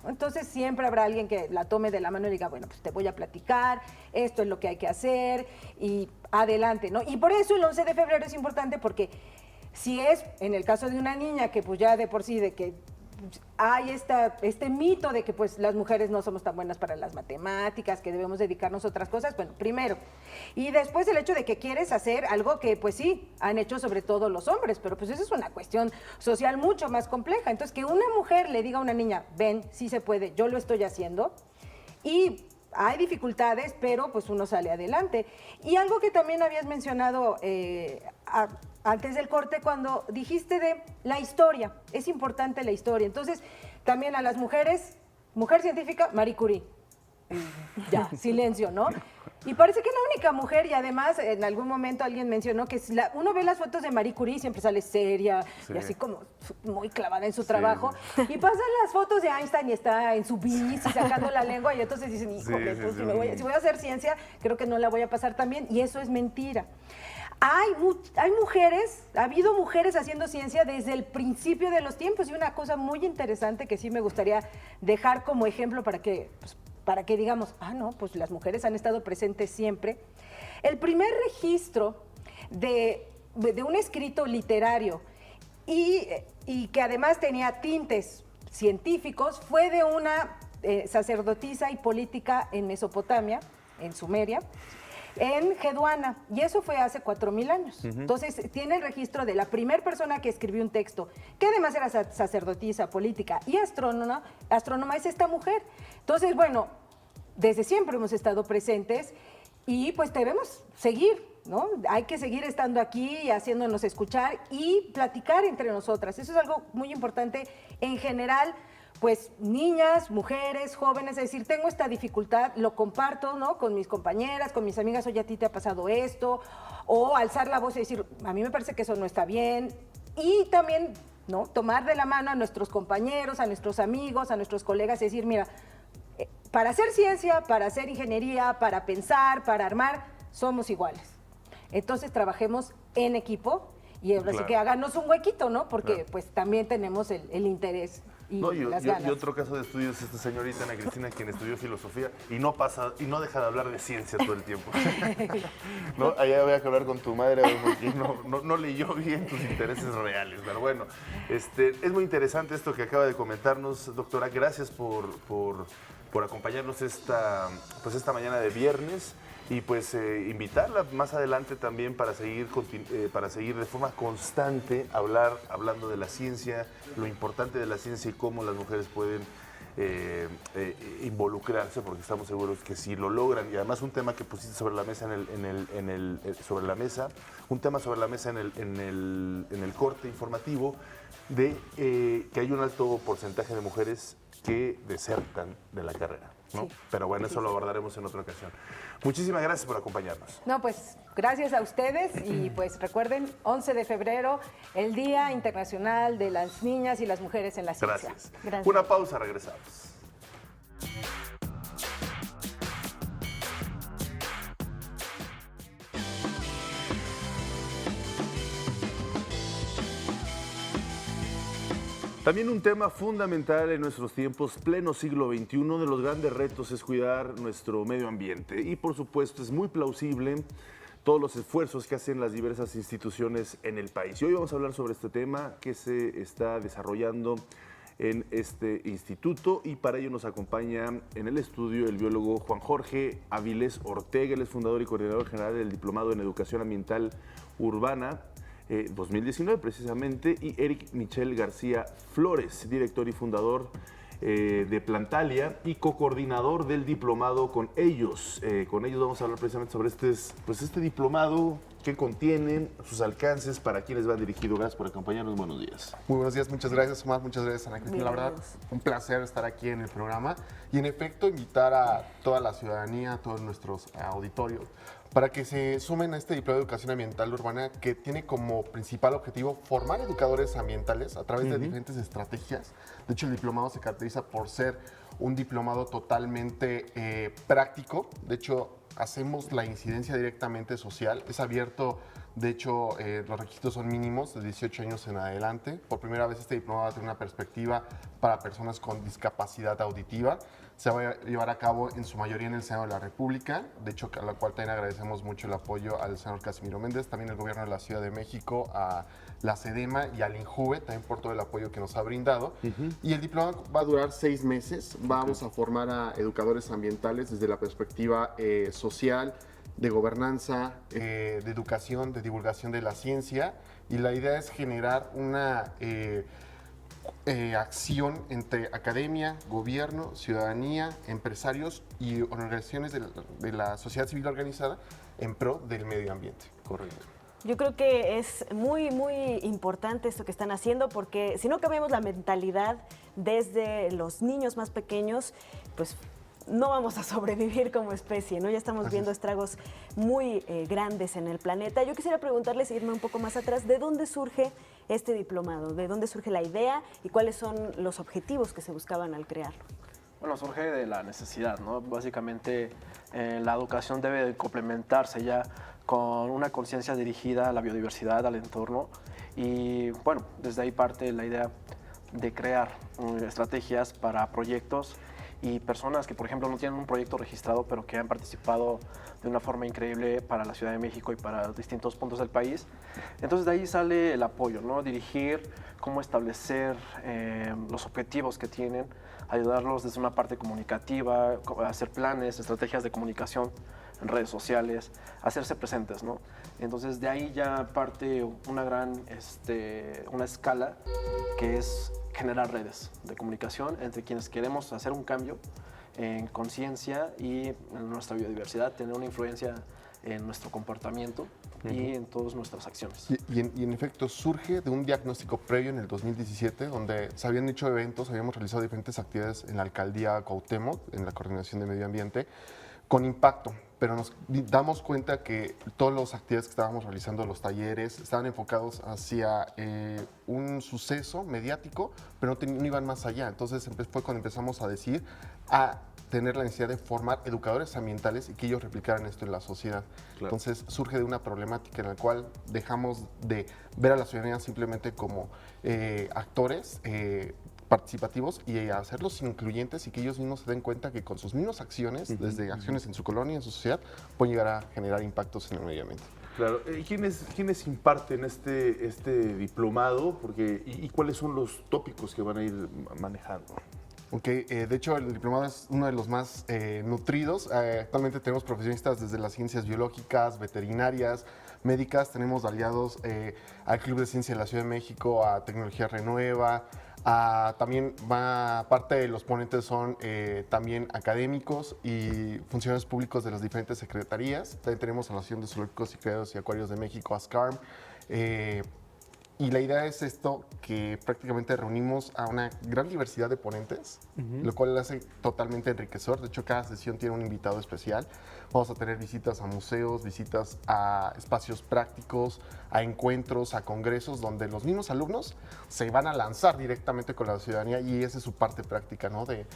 Entonces siempre habrá alguien que la tome de la mano y diga, bueno, pues te voy a platicar, esto es lo que hay que hacer y adelante, ¿no? Y por eso el 11 de febrero es importante porque si es, en el caso de una niña que pues ya de por sí de que hay este mito de que pues las mujeres no somos tan buenas para las matemáticas, que debemos dedicarnos a otras cosas, bueno, primero. Y después el hecho de que quieres hacer algo que pues sí, han hecho sobre todo los hombres, pero pues eso es una cuestión social mucho más compleja. Entonces que una mujer le diga a una niña, ven, sí se puede, yo lo estoy haciendo, y hay dificultades, pero pues uno sale adelante. Y algo que también habías mencionado antes del corte, cuando dijiste de la historia, es importante la historia. Entonces, también a las mujeres, mujer científica, Marie Curie. Ya, silencio, ¿no? Y parece que es la única mujer, y además en algún momento alguien mencionó que uno ve las fotos de Marie Curie y siempre sale seria, sí, y así como muy clavada en su trabajo, sí. Y pasan las fotos de Einstein y está en su bici sacando la lengua, y entonces dicen, híjole, sí, si voy a hacer ciencia, creo que no la voy a pasar tan bien, y eso es mentira. Hay mujeres, ha habido mujeres haciendo ciencia desde el principio de los tiempos, y una cosa muy interesante que sí me gustaría dejar como ejemplo para que digamos, no, pues las mujeres han estado presentes siempre. El primer registro de un escrito literario y que además tenía tintes científicos fue de una sacerdotisa y política en Mesopotamia, en Sumeria, en Geduana, y eso fue hace 4000 años. Entonces, tiene el registro de la primera persona que escribió un texto, que además era sacerdotisa, política y astrónoma es esta mujer. Entonces, bueno, desde siempre hemos estado presentes y pues debemos seguir, ¿no? Hay que seguir estando aquí y haciéndonos escuchar y platicar entre nosotras. Eso es algo muy importante en general. Pues niñas, mujeres, jóvenes, es decir, tengo esta dificultad, lo comparto, ¿no? Con mis compañeras, con mis amigas, oye, a ti te ha pasado esto, o alzar la voz y decir, a mí me parece que eso no está bien, y también, ¿no? Tomar de la mano a nuestros compañeros, a nuestros amigos, a nuestros colegas, y decir, mira, para hacer ciencia, para hacer ingeniería, para pensar, para armar, somos iguales. Entonces trabajemos en equipo y ahora sí que háganos un huequito, ¿no? Porque pues también tenemos el interés. Y otro caso de estudio es esta señorita Ana Cristina, quien estudió filosofía y no deja de hablar de ciencia todo el tiempo. ¿No? Allá voy a hablar con tu madre porque no leyó bien tus intereses reales. Pero bueno, es muy interesante esto que acaba de comentarnos, doctora. Gracias por acompañarnos esta mañana de viernes. Y pues invitarla más adelante también para seguir de forma constante hablando de la ciencia, lo importante de la ciencia y cómo las mujeres pueden involucrarse, porque estamos seguros que si lo logran, y además un tema que pusiste sobre la mesa en el corte informativo, de que hay un alto porcentaje de mujeres que desertan de la carrera, ¿no? Sí. Pero bueno, eso lo abordaremos en otra ocasión. Muchísimas gracias por acompañarnos. No, pues gracias a ustedes y pues recuerden, 11 de febrero, el Día Internacional de las Niñas y las Mujeres en la Ciencia. Gracias. Una pausa, regresamos. También un tema fundamental en nuestros tiempos, pleno siglo XXI, uno de los grandes retos es cuidar nuestro medio ambiente. Y por supuesto es muy plausible todos los esfuerzos que hacen las diversas instituciones en el país. Y hoy vamos a hablar sobre este tema que se está desarrollando en este instituto, y para ello nos acompaña en el estudio el biólogo Juan Jorge Avilés Ortega. Él es fundador y coordinador general del Diplomado en Educación Ambiental Urbana 2019 precisamente, y Eric Michel García Flores, director y fundador de Plantalia y co-coordinador del diplomado con ellos. Con ellos vamos a hablar precisamente sobre este diplomado, qué contiene, sus alcances, para quienes va dirigido. Gracias por acompañarnos, buenos días. Muy buenos días, muchas gracias Omar, muchas gracias Ana Cristina, la verdad un placer estar aquí en el programa y en efecto invitar a toda la ciudadanía, a todos nuestros auditorios, para que se sumen a este diplomado de educación ambiental urbana que tiene como principal objetivo formar educadores ambientales a través de diferentes estrategias. De hecho, el diplomado se caracteriza por ser un diplomado totalmente práctico. De hecho, hacemos la incidencia directamente social. Es abierto, de hecho, los requisitos son mínimos de 18 años en adelante. Por primera vez este diplomado va a tener una perspectiva para personas con discapacidad auditiva. Se va a llevar a cabo en su mayoría en el Senado de la República, de hecho a la cual también agradecemos mucho el apoyo al senador Casimiro Méndez, también el gobierno de la Ciudad de México, a la SEDEMA y al INJUVE, también por todo el apoyo que nos ha brindado. Y el diplomado va a durar 6 meses, vamos a formar a educadores ambientales desde la perspectiva social, de gobernanza, de educación, de divulgación de la ciencia, y la idea es generar una acción entre academia, gobierno, ciudadanía, empresarios y organizaciones de la sociedad civil organizada en pro del medio ambiente. Correcto. Yo creo que es muy, muy importante esto que están haciendo, porque si no cambiamos la mentalidad desde los niños más pequeños, pues no vamos a sobrevivir como especie, ¿no? Ya estamos viendo estragos muy grandes en el planeta. Yo quisiera preguntarles, irme un poco más atrás, ¿de dónde surge este diplomado? ¿De dónde surge la idea y cuáles son los objetivos que se buscaban al crearlo? Bueno, surge de la necesidad, ¿no? Básicamente la educación debe de complementarse ya con una conciencia dirigida a la biodiversidad, al entorno, y bueno, desde ahí parte la idea de crear estrategias para proyectos y personas que, por ejemplo, no tienen un proyecto registrado, pero que han participado de una forma increíble para la Ciudad de México y para distintos puntos del país. Entonces de ahí sale el apoyo, ¿no? Dirigir, cómo establecer los objetivos que tienen, ayudarlos desde una parte comunicativa, hacer planes, estrategias de comunicación en redes sociales, hacerse presentes, ¿no? Entonces de ahí ya parte una gran, una escala que es generar redes de comunicación entre quienes queremos hacer un cambio en conciencia y en nuestra biodiversidad, tener una influencia en nuestro comportamiento y en todas nuestras acciones. Y en efecto surge de un diagnóstico previo en el 2017, donde se habían hecho eventos, habíamos realizado diferentes actividades en la alcaldía Cuauhtémoc, en la coordinación de medio ambiente, con impacto, pero nos damos cuenta que todas las actividades que estábamos realizando, los talleres, estaban enfocados hacia un suceso mediático, pero no iban más allá. Entonces fue cuando empezamos a decir, a tener la necesidad de formar educadores ambientales y que ellos replicaran esto en la sociedad. Claro. Entonces surge de una problemática en la cual dejamos de ver a la ciudadanía simplemente como actores participativos y hacerlos incluyentes y que ellos mismos se den cuenta que con sus mismas acciones, desde acciones en su colonia, en su sociedad, pueden llegar a generar impactos en el medio ambiente. Claro. ¿Quiénes imparten este diplomado? ¿Y cuáles son los tópicos que van a ir manejando? De hecho, el diplomado es uno de los más nutridos. Actualmente tenemos profesionistas desde las ciencias biológicas, veterinarias, médicas. Tenemos aliados al Club de Ciencia de la Ciudad de México, a Tecnología Renueva. También parte de los ponentes son también académicos y funcionarios públicos de las diferentes secretarías. También tenemos a la Asociación de Zoológicos y Criaderos y Acuarios de México, ASCARM. Y la idea es esto, que prácticamente reunimos a una gran diversidad de ponentes, lo cual lo hace totalmente enriquecedor. De hecho, cada sesión tiene un invitado especial. Vamos a tener visitas a museos, visitas a espacios prácticos, a encuentros, a congresos, donde los mismos alumnos se van a lanzar directamente con la ciudadanía y esa es su parte práctica, ¿no? De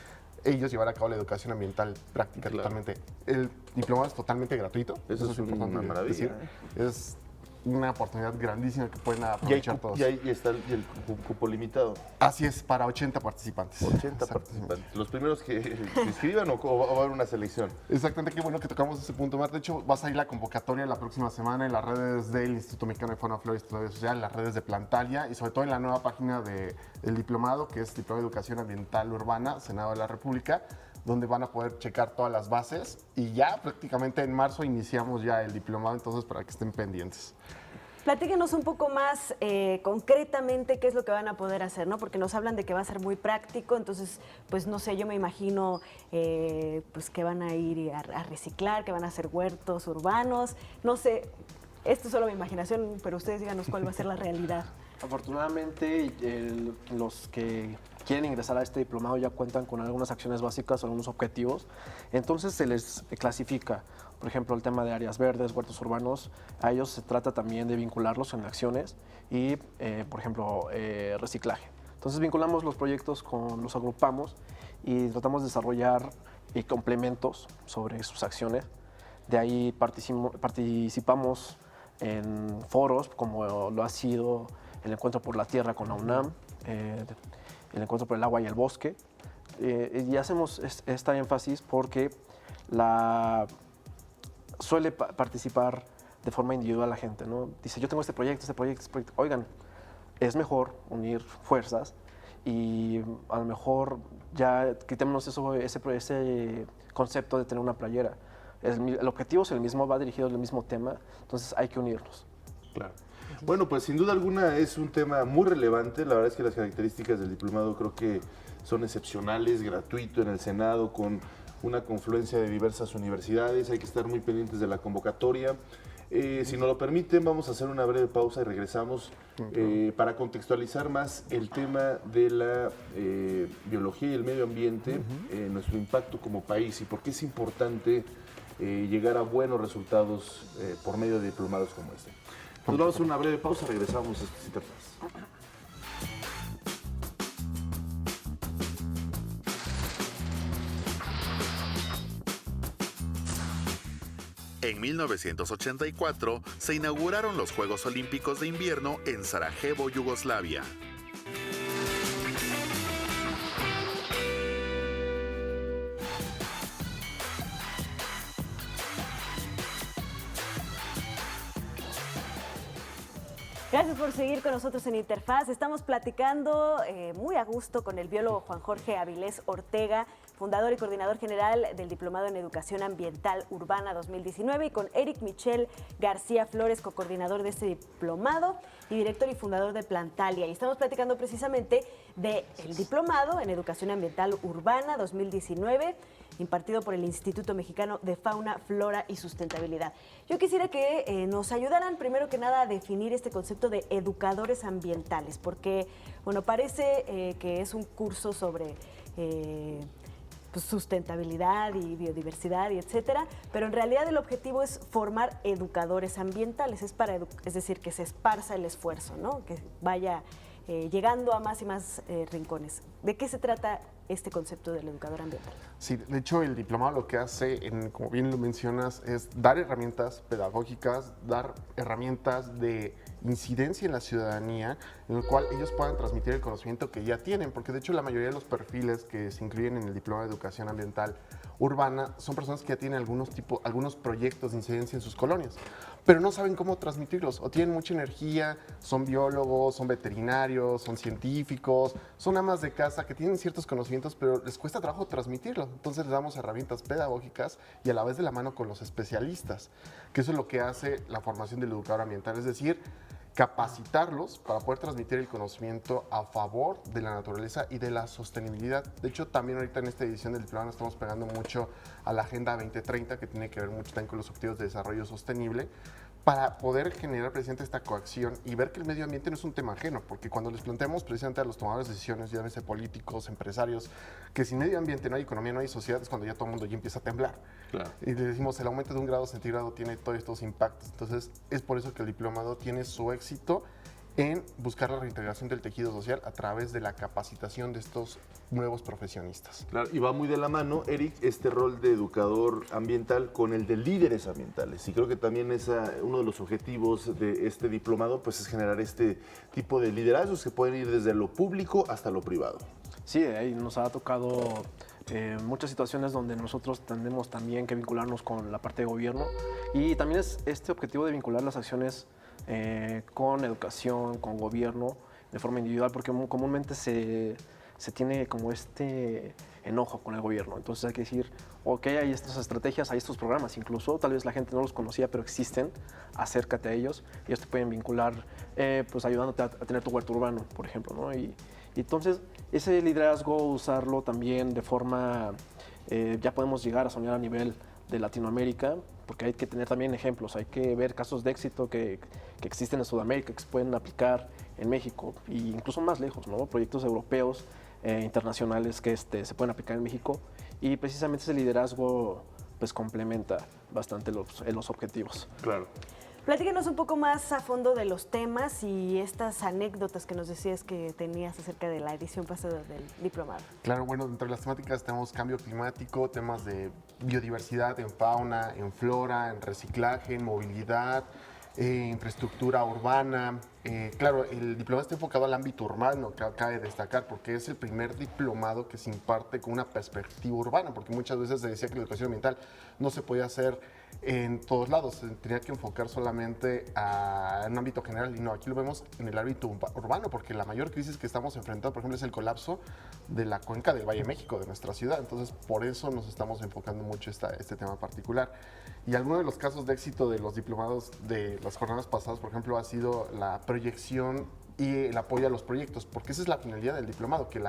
ellos llevar a cabo la educación ambiental práctica totalmente. El diplomado es totalmente gratuito. Eso es importante una maravilla. decir. Es una oportunidad grandísima que pueden aprovechar todos. Y ahí está el cupo limitado. Así es, para 80 participantes. 80 participantes. ¿Los primeros que se inscriban o va a haber una selección? Exactamente, qué bueno que tocamos ese punto, Mar. De hecho, va a salir la convocatoria la próxima semana en las redes del Instituto Mexicano de Fauna, Flora y Estudio Social, en las redes de Plantalia y sobre todo en la nueva página del diplomado, que es Diplomado de Educación Ambiental Urbana, Senado de la República, donde van a poder checar todas las bases y ya prácticamente en marzo iniciamos ya el diplomado, entonces para que estén pendientes. Platíquenos un poco más concretamente qué es lo que van a poder hacer, ¿no? Porque nos hablan de que va a ser muy práctico, entonces, pues no sé, yo me imagino pues que van a ir a reciclar, que van a hacer huertos urbanos, no sé, esto es solo mi imaginación, pero ustedes díganos cuál va a ser la realidad. Afortunadamente, los que quieren ingresar a este diplomado ya cuentan con algunas acciones básicas o algunos objetivos, entonces se les clasifica. Por ejemplo, el tema de áreas verdes, huertos urbanos, a ellos se trata también de vincularlos en acciones y, por ejemplo, reciclaje. Entonces vinculamos los proyectos, los agrupamos y tratamos de desarrollar complementos sobre sus acciones. De ahí participamos en foros como lo ha sido el Encuentro por la Tierra con la UNAM, el Encuentro por el Agua y el Bosque. Y hacemos esta énfasis porque suele participar de forma individual la gente, ¿no? Dice, yo tengo este proyecto. Oigan, es mejor unir fuerzas y a lo mejor ya quitémonos ese concepto de tener una playera. El objetivo es el mismo, va dirigido al mismo tema, entonces hay que unirnos. Claro. Bueno, pues sin duda alguna es un tema muy relevante. La verdad es que las características del diplomado creo que son excepcionales, gratuito en el Senado, con una confluencia de diversas universidades. Hay que estar muy pendientes de la convocatoria. Si nos lo permiten, vamos a hacer una breve pausa y regresamos para contextualizar más el tema de la biología y el medio ambiente, nuestro impacto como país y por qué es importante llegar a buenos resultados por medio de diplomados como este. Nos vamos a hacer una breve pausa, regresamos a Interfaz. En 1984 se inauguraron los Juegos Olímpicos de Invierno en Sarajevo, Yugoslavia. Gracias por seguir con nosotros en Interfaz. Estamos platicando muy a gusto con el biólogo Juan Jorge Avilés Ortega, fundador y coordinador general del Diplomado en Educación Ambiental Urbana 2019, y con Eric Michel García Flores, cocoordinador de este diplomado y director y fundador de Plantalia. Y estamos platicando precisamente del Diplomado en Educación Ambiental Urbana 2019, impartido por el Instituto Mexicano de Fauna, Flora y Sustentabilidad. Yo quisiera que nos ayudaran primero que nada a definir este concepto de educadores ambientales, porque bueno, parece que es un curso sobre pues, sustentabilidad y biodiversidad y etcétera, pero en realidad el objetivo es formar educadores ambientales, es decir, que se esparza el esfuerzo, ¿no? Que vaya llegando a más y más rincones. ¿De qué se trata este concepto del educador ambiental? Sí, de hecho el diplomado lo que hace, como bien lo mencionas, es dar herramientas pedagógicas, dar herramientas de incidencia en la ciudadanía, en el cual ellos puedan transmitir el conocimiento que ya tienen, porque de hecho la mayoría de los perfiles que se incluyen en el Diplomado de Educación Ambiental Urbana son personas que ya tienen algunos proyectos de incidencia en sus colonias, pero no saben cómo transmitirlos, o tienen mucha energía, son biólogos, son veterinarios, son científicos, son amas de casa que tienen ciertos conocimientos, pero les cuesta trabajo transmitirlos. Entonces les damos herramientas pedagógicas y a la vez de la mano con los especialistas, que eso es lo que hace la formación del educador ambiental, es decir, capacitarlos para poder transmitir el conocimiento a favor de la naturaleza y de la sostenibilidad. De hecho, también ahorita en esta edición del diplomado estamos pegando mucho a la Agenda 2030, que tiene que ver mucho también con los objetivos de desarrollo sostenible, para poder generar precisamente esta coacción y ver que el medio ambiente no es un tema ajeno, porque cuando les planteamos precisamente a los tomadores de decisiones, llámese políticos, empresarios, que sin medio ambiente no hay economía, no hay sociedad, es cuando ya todo el mundo ya empieza a temblar. Claro. Y le decimos, el aumento de 1 grado centígrado tiene todos estos impactos. Entonces, es por eso que el diplomado tiene su éxito en buscar la reintegración del tejido social a través de la capacitación de estos nuevos profesionistas. Claro, y va muy de la mano, Eric, este rol de educador ambiental con el de líderes ambientales. Y creo que también es uno de los objetivos de este diplomado, pues es generar este tipo de liderazgos que pueden ir desde lo público hasta lo privado. Sí, ahí nos ha tocado muchas situaciones donde nosotros tenemos también que vincularnos con la parte de gobierno, y también es este objetivo de vincular las acciones con educación, con gobierno, de forma individual, porque comúnmente se tiene como este enojo con el gobierno. Entonces hay que decir, ok, hay estas estrategias, hay estos programas, incluso tal vez la gente no los conocía, pero existen, acércate a ellos, ellos te pueden vincular, pues ayudándote a tener tu huerto urbano, por ejemplo, ¿no? Y entonces ese liderazgo, usarlo también de forma, ya podemos llegar a soñar a nivel de Latinoamérica, porque hay que tener también ejemplos, hay que ver casos de éxito que existen en Sudamérica, que se pueden aplicar en México, e incluso más lejos, ¿no? Proyectos europeos, internacionales que se pueden aplicar en México, y precisamente ese liderazgo pues complementa bastante los objetivos. Claro. Platícanos un poco más a fondo de los temas y estas anécdotas que nos decías que tenías acerca de la edición pasada del diplomado. Claro, bueno, dentro de las temáticas tenemos cambio climático, temas de biodiversidad en fauna, en flora, en reciclaje, en movilidad, infraestructura urbana. Claro, el diplomado está enfocado al ámbito urbano, que cabe destacar, porque es el primer diplomado que se imparte con una perspectiva urbana, porque muchas veces se decía que la educación ambiental no se podía hacer en todos lados, se tenía que enfocar solamente a un ámbito general, y no, aquí lo vemos en el ámbito urbano, porque la mayor crisis que estamos enfrentando, por ejemplo, es el colapso de la cuenca del Valle de México, de nuestra ciudad. Entonces, por eso nos estamos enfocando mucho este tema particular. Y algunos de los casos de éxito de los diplomados de las jornadas pasadas, por ejemplo, ha sido la proyección y el apoyo a los proyectos, porque esa es la finalidad del diplomado, que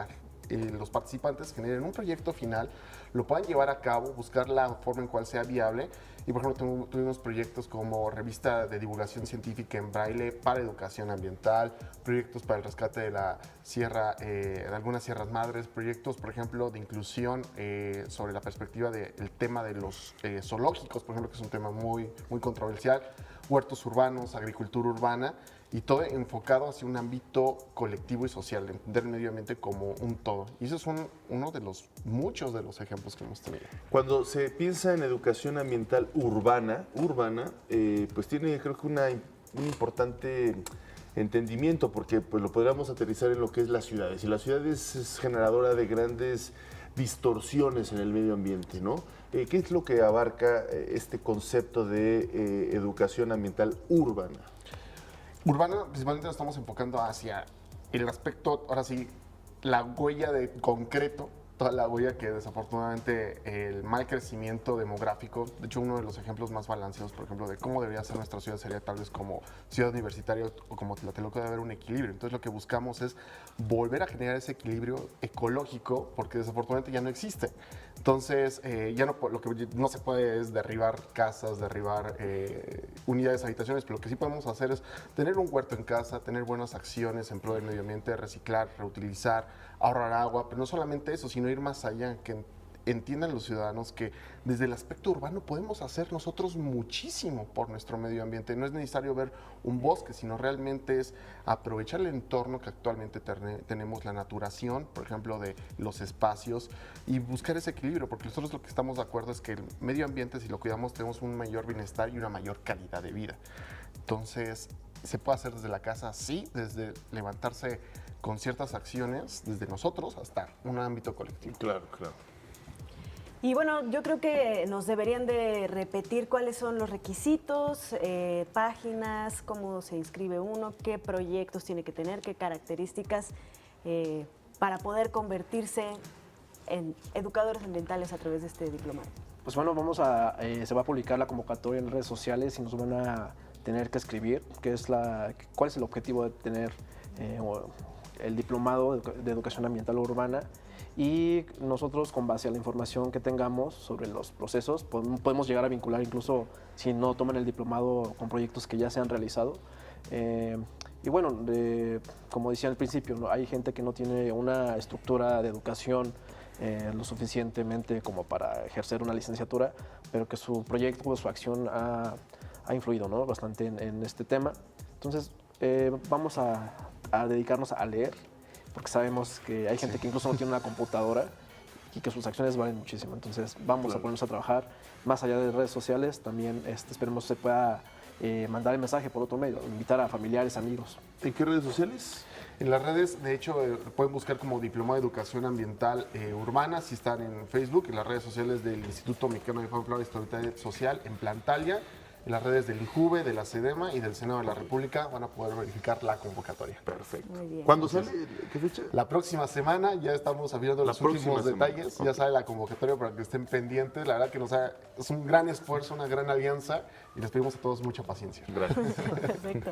los participantes generen un proyecto final, lo puedan llevar a cabo, buscar la forma en cual sea viable. Y por ejemplo, tuvimos proyectos como revista de divulgación científica en braille para educación ambiental, proyectos para el rescate de la sierra, de algunas sierras madres, proyectos, por ejemplo, de inclusión sobre la perspectiva del tema de los zoológicos, por ejemplo, que es un tema muy, muy controversial, huertos urbanos, agricultura urbana, y todo enfocado hacia un ámbito colectivo y social, entender el medio ambiente como un todo. Y eso es uno de los muchos de los ejemplos que hemos tenido. Cuando se piensa en educación ambiental urbana, pues tiene, creo que un importante entendimiento, porque pues lo podríamos aterrizar en lo que es las ciudades. Y las ciudades es generadora de grandes distorsiones en el medio ambiente, ¿no? ¿Qué es lo que abarca este concepto de educación ambiental urbana? Urbana, principalmente nos estamos enfocando hacia el aspecto, ahora sí, la huella de concreto, toda la huella que desafortunadamente el mal crecimiento demográfico, de hecho uno de los ejemplos más balanceados, por ejemplo, de cómo debería ser nuestra ciudad sería tal vez como ciudad universitaria o como Tlatelolco, debe haber un equilibrio. Entonces lo que buscamos es volver a generar ese equilibrio ecológico, porque desafortunadamente ya no existe. Entonces ya no, lo que no se puede es derribar casas, derribar unidades, habitaciones, pero lo que sí podemos hacer es tener un huerto en casa, tener buenas acciones en pro del medio ambiente, reciclar, reutilizar, ahorrar agua, pero no solamente eso, sino ir más allá, que entiendan los ciudadanos que desde el aspecto urbano podemos hacer nosotros muchísimo por nuestro medio ambiente. No es necesario ver un bosque, sino realmente es aprovechar el entorno que actualmente tenemos, la naturación, por ejemplo, de los espacios, y buscar ese equilibrio, porque nosotros lo que estamos de acuerdo es que el medio ambiente, si lo cuidamos, tenemos un mayor bienestar y una mayor calidad de vida. Entonces, se puede hacer desde la casa, sí, desde levantarse con ciertas acciones, desde nosotros hasta un ámbito colectivo. Claro, claro. Y bueno, yo creo que nos deberían de repetir cuáles son los requisitos, páginas, cómo se inscribe uno, qué proyectos tiene que tener, qué características para poder convertirse en educadores ambientales a través de este diplomado. Pues bueno, se va a publicar la convocatoria en redes sociales y nos van a tener que escribir cuál es el objetivo de tener el diplomado de educación ambiental urbana. Y nosotros, con base a la información que tengamos sobre los procesos, podemos llegar a vincular, incluso si no toman el diplomado, con proyectos que ya se han realizado. Y bueno, como decía al principio, ¿no? Hay gente que no tiene una estructura de educación lo suficientemente como para ejercer una licenciatura, pero que su proyecto o su acción ha influido, ¿no? Bastante en este tema. Entonces, Vamos a dedicarnos a leer, porque sabemos que hay gente que incluso no tiene una computadora y que sus acciones valen muchísimo. Entonces vamos a ponernos a trabajar más allá de redes sociales. También esperemos que se pueda mandar el mensaje por otro medio, invitar a familiares, amigos. ¿En qué redes sociales? En las redes, de hecho, pueden buscar como Diplomado de Educación Ambiental Urbana, si están en Facebook, en las redes sociales del Instituto Mexicano de Fauna, Flora y Historia Social, en Plantalia, en las redes del INJUVE, de la SEDEMA y del Senado de la República van a poder verificar la convocatoria. Perfecto. Muy bien. ¿Cuándo sale? ¿Qué fecha? La próxima semana ya estamos abriendo los últimos detalles, ya sale la convocatoria para que estén pendientes. La verdad que es un gran esfuerzo, una gran alianza y les pedimos a todos mucha paciencia. Gracias. Perfecto.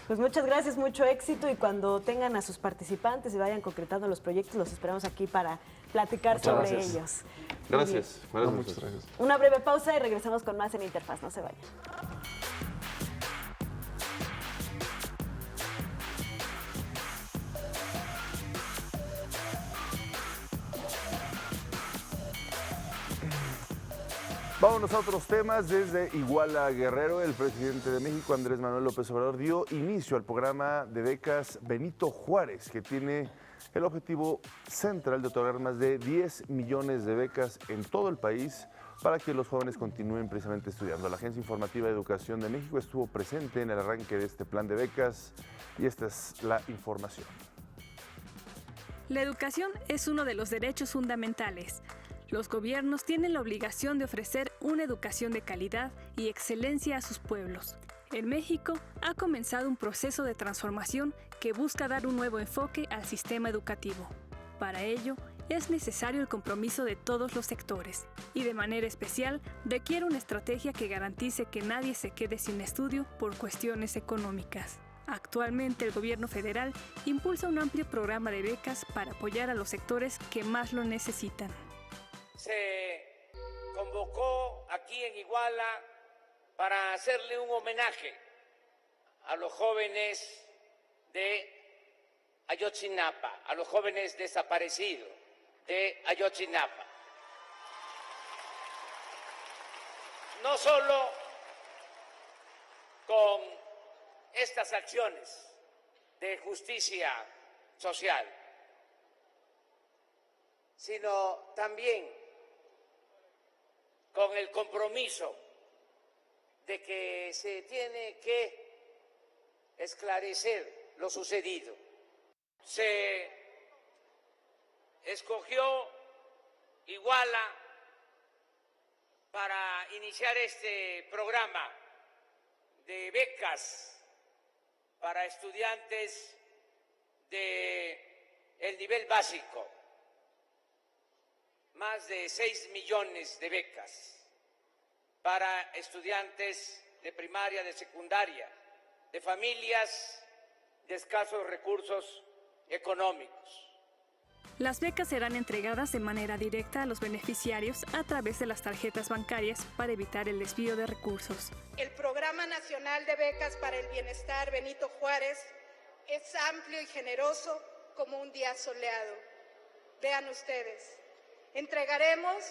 Pues muchas gracias, mucho éxito y cuando tengan a sus participantes y vayan concretando los proyectos, los esperamos aquí para platicar Muchas sobre gracias. ellos. Gracias. Muchas gracias. Una breve pausa y regresamos con más en Interfaz. No se vayan. Vámonos a otros temas. Desde Iguala, Guerrero, el presidente de México, Andrés Manuel López Obrador, dio inicio al programa de becas Benito Juárez, que tiene el objetivo central de otorgar más de 10 millones de becas en todo el país para que los jóvenes continúen precisamente estudiando. La Agencia Informativa de Educación de México estuvo presente en el arranque de este plan de becas y esta es la información. La educación es uno de los derechos fundamentales. Los gobiernos tienen la obligación de ofrecer una educación de calidad y excelencia a sus pueblos. En México ha comenzado un proceso de transformación que busca dar un nuevo enfoque al sistema educativo. Para ello, es necesario el compromiso de todos los sectores y de manera especial requiere una estrategia que garantice que nadie se quede sin estudio por cuestiones económicas. Actualmente el gobierno federal impulsa un amplio programa de becas para apoyar a los sectores que más lo necesitan. Se convocó aquí en Iguala para hacerle un homenaje a los jóvenes de Ayotzinapa, a los jóvenes desaparecidos de Ayotzinapa. No solo con estas acciones de justicia social, sino también con el compromiso de que se tiene que esclarecer lo sucedido. Se escogió Iguala para iniciar este programa de becas para estudiantes del nivel básico. Más de 6 millones de becas para estudiantes de primaria, de secundaria, de familias de escasos recursos económicos. Las becas serán entregadas de manera directa a los beneficiarios a través de las tarjetas bancarias para evitar el desvío de recursos. El Programa Nacional de Becas para el Bienestar Benito Juárez es amplio y generoso como un día soleado. Vean ustedes. Entregaremos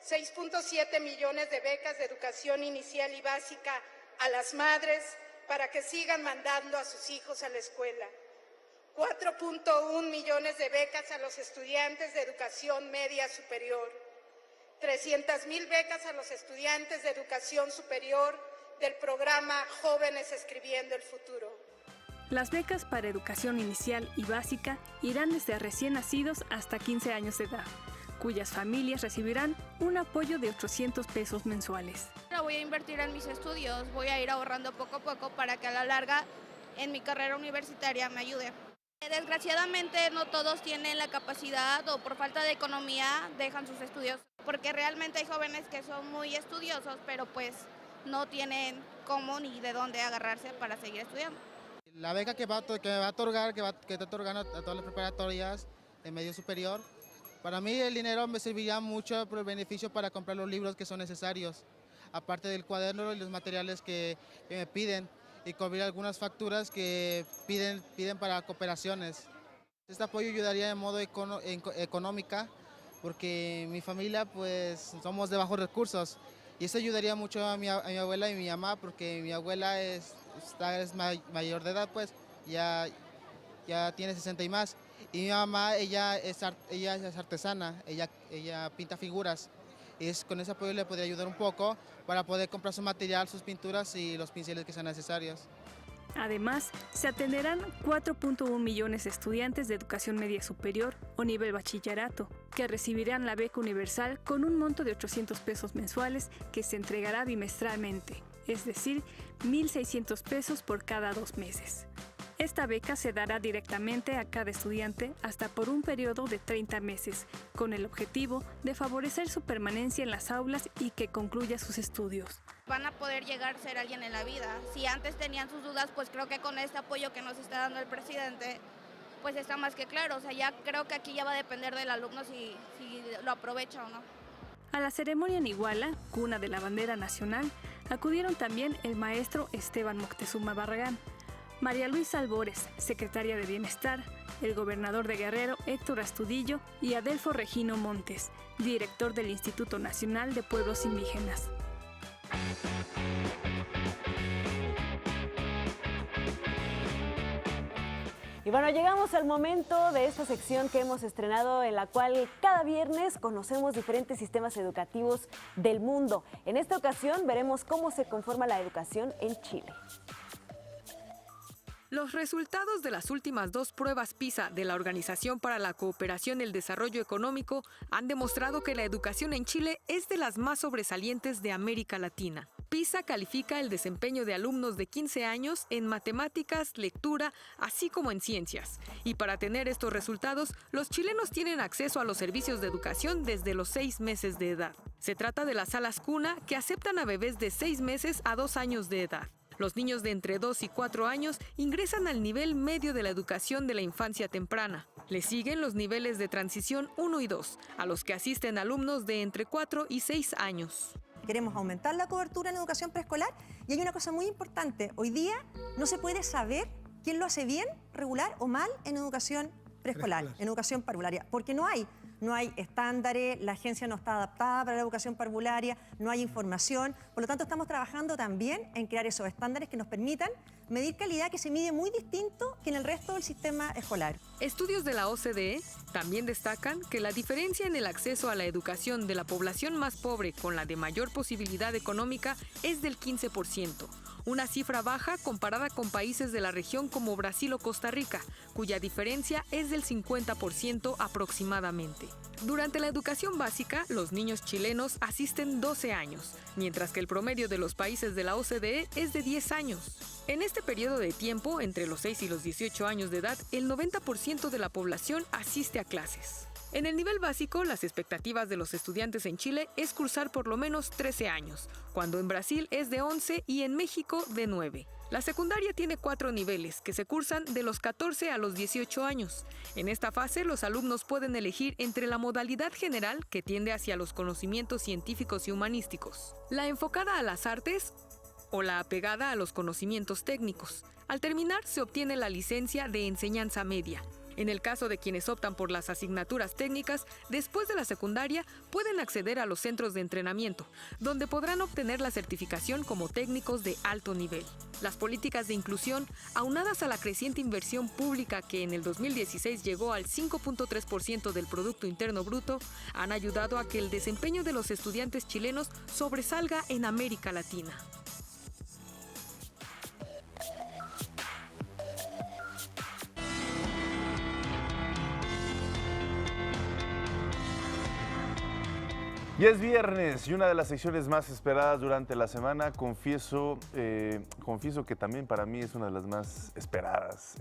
6.7 millones de becas de educación inicial y básica a las madres para que sigan mandando a sus hijos a la escuela. 4.1 millones de becas a los estudiantes de educación media superior. 300,000 becas a los estudiantes de educación superior del programa Jóvenes Escribiendo el Futuro. Las becas para educación inicial y básica irán desde recién nacidos hasta 15 años de edad, cuyas familias recibirán un apoyo de 800 pesos mensuales. La voy a invertir en mis estudios, voy a ir ahorrando poco a poco para que a la larga en mi carrera universitaria me ayude. Desgraciadamente no todos tienen la capacidad o por falta de economía dejan sus estudios, porque realmente hay jóvenes que son muy estudiosos, pero pues no tienen cómo ni de dónde agarrarse para seguir estudiando. La beca que me va a otorgar, que está otorgando a todas las preparatorias de medio superior, para mí el dinero me serviría mucho por el beneficio para comprar los libros que son necesarios, aparte del cuaderno y los materiales que me piden, y cubrir algunas facturas que piden para cooperaciones. Este apoyo ayudaría de modo económica, porque mi familia pues somos de bajos recursos, y eso ayudaría mucho a mi abuela y mi mamá, porque mi abuela es mayor de edad pues, ya tiene 60 y más. Y mi mamá, ella es artesana, ella pinta figuras. Y con ese apoyo le podría ayudar un poco para poder comprar su material, sus pinturas y los pinceles que sean necesarios. Además, se atenderán 4.1 millones de estudiantes de educación media superior o nivel bachillerato, que recibirán la beca universal con un monto de 800 pesos mensuales que se entregará bimestralmente, es decir, 1.600 pesos por cada 2 meses. Esta beca se dará directamente a cada estudiante hasta por un periodo de 30 meses, con el objetivo de favorecer su permanencia en las aulas y que concluya sus estudios. Van a poder llegar a ser alguien en la vida. Si antes tenían sus dudas, pues creo que con este apoyo que nos está dando el presidente, pues está más que claro. O sea, ya creo que aquí ya va a depender del alumno si lo aprovecha o no. A la ceremonia en Iguala, cuna de la bandera nacional, acudieron también el maestro Esteban Moctezuma Barragán, María Luisa Albores, secretaria de Bienestar, el gobernador de Guerrero, Héctor Astudillo, y Adelfo Regino Montes, director del Instituto Nacional de Pueblos Indígenas. Y bueno, llegamos al momento de esta sección que hemos estrenado, en la cual cada viernes conocemos diferentes sistemas educativos del mundo. En esta ocasión veremos cómo se conforma la educación en Chile. Los resultados de las últimas 2 pruebas PISA de la Organización para la Cooperación y el Desarrollo Económico han demostrado que la educación en Chile es de las más sobresalientes de América Latina. PISA califica el desempeño de alumnos de 15 años en matemáticas, lectura, así como en ciencias. Y para tener estos resultados, los chilenos tienen acceso a los servicios de educación desde los 6 meses de edad. Se trata de las salas cuna que aceptan a bebés de 6 meses a 2 años de edad. Los niños de entre 2 y 4 años ingresan al nivel medio de la educación de la infancia temprana. Le siguen los niveles de transición 1 y 2, a los que asisten alumnos de entre 4 y 6 años. Queremos aumentar la cobertura en educación preescolar y hay una cosa muy importante. Hoy día no se puede saber quién lo hace bien, regular o mal en educación preescolar, en educación parvularia, porque no hay estándares, la agencia no está adaptada para la educación parvularia, no hay información. Por lo tanto, estamos trabajando también en crear esos estándares que nos permitan medir calidad, que se mide muy distinto que en el resto del sistema escolar. Estudios de la OCDE también destacan que la diferencia en el acceso a la educación de la población más pobre con la de mayor posibilidad económica es del 15%. Una cifra baja comparada con países de la región como Brasil o Costa Rica, cuya diferencia es del 50% aproximadamente. Durante la educación básica, los niños chilenos asisten 12 años, mientras que el promedio de los países de la OCDE es de 10 años. En este periodo de tiempo, entre los 6 y los 18 años de edad, el 90% de la población asiste a clases. En el nivel básico, las expectativas de los estudiantes en Chile es cursar por lo menos 13 años, cuando en Brasil es de 11 y en México de 9. La secundaria tiene 4 niveles, que se cursan de los 14 a los 18 años. En esta fase, los alumnos pueden elegir entre la modalidad general, que tiende hacia los conocimientos científicos y humanísticos, la enfocada a las artes o la apegada a los conocimientos técnicos. Al terminar, se obtiene la licencia de enseñanza media. En el caso de quienes optan por las asignaturas técnicas, después de la secundaria pueden acceder a los centros de entrenamiento, donde podrán obtener la certificación como técnicos de alto nivel. Las políticas de inclusión, aunadas a la creciente inversión pública que en el 2016 llegó al 5.3% del Producto Interno Bruto, han ayudado a que el desempeño de los estudiantes chilenos sobresalga en América Latina. Ya es viernes y una de las secciones más esperadas durante la semana, confieso que también para mí es una de las más esperadas.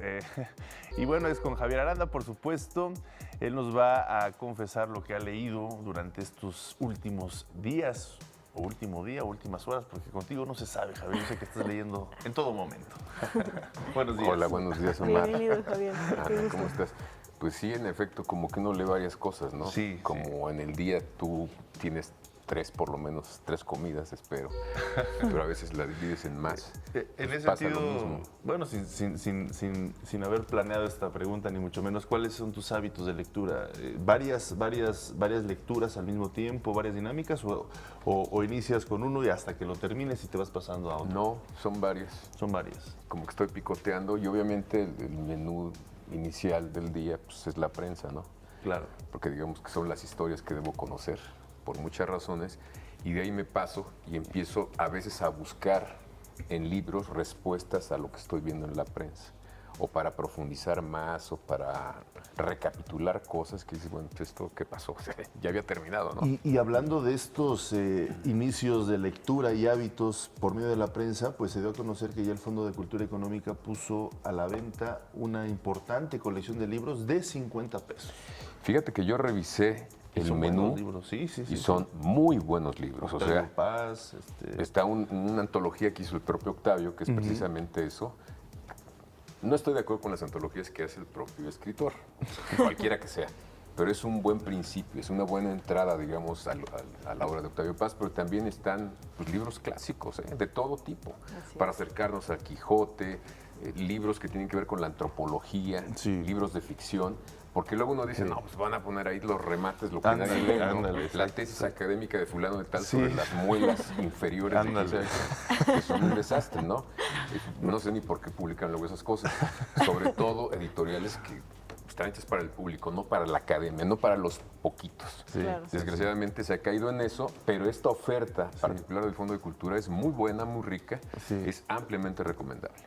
Y bueno, es con Javier Aranda, por supuesto. Él nos va a confesar lo que ha leído durante estos últimos días, o último día, o últimas horas, porque contigo no se sabe, Javier. Yo sé que estás leyendo en todo momento. Buenos días. Hola, buenos días, Omar. Bienvenido, Javier. Ana, ¿cómo estás? Pues sí, en efecto, como que uno lee varias cosas, ¿no? Sí. Como en el día tú tienes 3 por lo menos, 3 comidas, espero. Pero a veces la divides en más. En ese pasa sentido, lo mismo. bueno, sin haber planeado esta pregunta, ni mucho menos, ¿cuáles son tus hábitos de lectura? ¿Varias lecturas al mismo tiempo, varias dinámicas, o inicias con uno y hasta que lo termines y te vas pasando a otro? No, son varias. Son varias. Como que estoy picoteando y obviamente el menú inicial del día pues, es la prensa, ¿no? Claro. Porque digamos que son las historias que debo conocer por muchas razones, y de ahí me paso y empiezo a veces a buscar en libros respuestas a lo que estoy viendo en la prensa, o para profundizar más, o para recapitular cosas que dices, bueno, ¿esto qué pasó? O sea, ya había terminado, ¿no? Y hablando de estos inicios de lectura y hábitos por medio de la prensa, pues se dio a conocer que ya el Fondo de Cultura Económica puso a la venta una importante colección de libros de 50 pesos. Fíjate que yo revisé el menú libros. Sí, y son muy buenos libros. O sea, Paz, está una antología que hizo el propio Octavio, que es precisamente eso. No estoy de acuerdo con las antologías que hace el propio escritor, cualquiera que sea, pero es un buen principio, es una buena entrada, digamos, a la obra de Octavio Paz, pero también están pues, libros clásicos, de todo tipo, para acercarnos al Quijote, libros que tienen que ver con la antropología, libros de ficción. Porque luego uno dice, no, pues van a poner ahí los remates, lo que nadie lee, ¿no? La tesis académica de fulano de tal sobre las muelas inferiores, que son un desastre, ¿no? No sé ni por qué publican luego esas cosas. Sobre todo editoriales que están hechas para el público, no para la academia, no para los poquitos. Desgraciadamente se ha caído en eso, pero esta oferta particular del Fondo de Cultura es muy buena, muy rica, es ampliamente recomendable.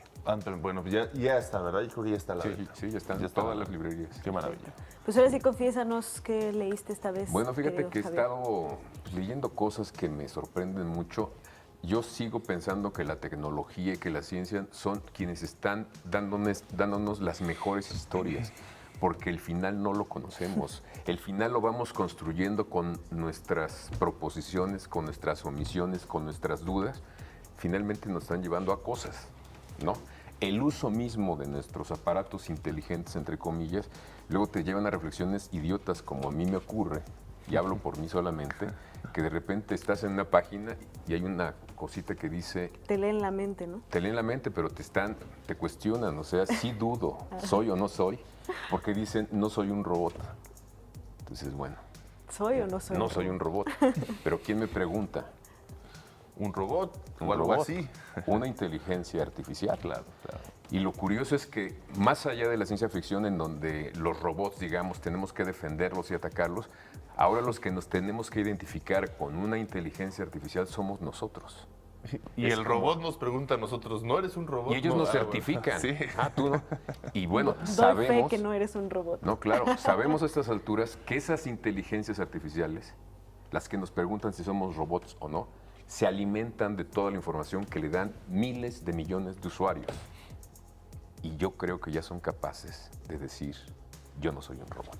Bueno, pues ya está, ¿verdad? Yo creo que ya está la venta. Sí, ya están todas las librerías. Qué maravilla. Pues ahora sí, confiésanos qué leíste esta vez. Bueno, fíjate que he Javier. estado leyendo cosas que me sorprenden mucho. Yo sigo pensando que la tecnología y que la ciencia son quienes están dándonos las mejores historias, porque el final no lo conocemos. El final lo vamos construyendo con nuestras proposiciones, con nuestras omisiones, con nuestras dudas. Finalmente nos están llevando a cosas, ¿no? El uso mismo de nuestros aparatos inteligentes, entre comillas, luego te llevan a reflexiones idiotas, como a mí me ocurre, y hablo por mí solamente, que de repente estás en una página y hay una cosita que dice... Te leen la mente, ¿no? Te leen la mente, pero te cuestionan, o sea, sí dudo, soy o no soy, porque dicen, no soy un robot. Entonces, bueno. ¿Soy o no soy? No soy un robot, pero ¿quién me pregunta? ¿Un robot? O algo robot, así. Una inteligencia artificial. Claro. Y lo curioso es que más allá de la ciencia ficción en donde los robots, digamos, tenemos que defenderlos y atacarlos, ahora los que nos tenemos que identificar con una inteligencia artificial somos nosotros. Y el robot nos pregunta a nosotros, ¿no eres un robot? Y ellos nos certifican. Sí. Tú no. Y bueno, Doy sabemos... fe que no eres un robot. No, claro, sabemos a estas alturas que esas inteligencias artificiales, las que nos preguntan si somos robots o no, se alimentan de toda la información que le dan miles de millones de usuarios. Y yo creo que ya son capaces de decir, yo no soy un robot.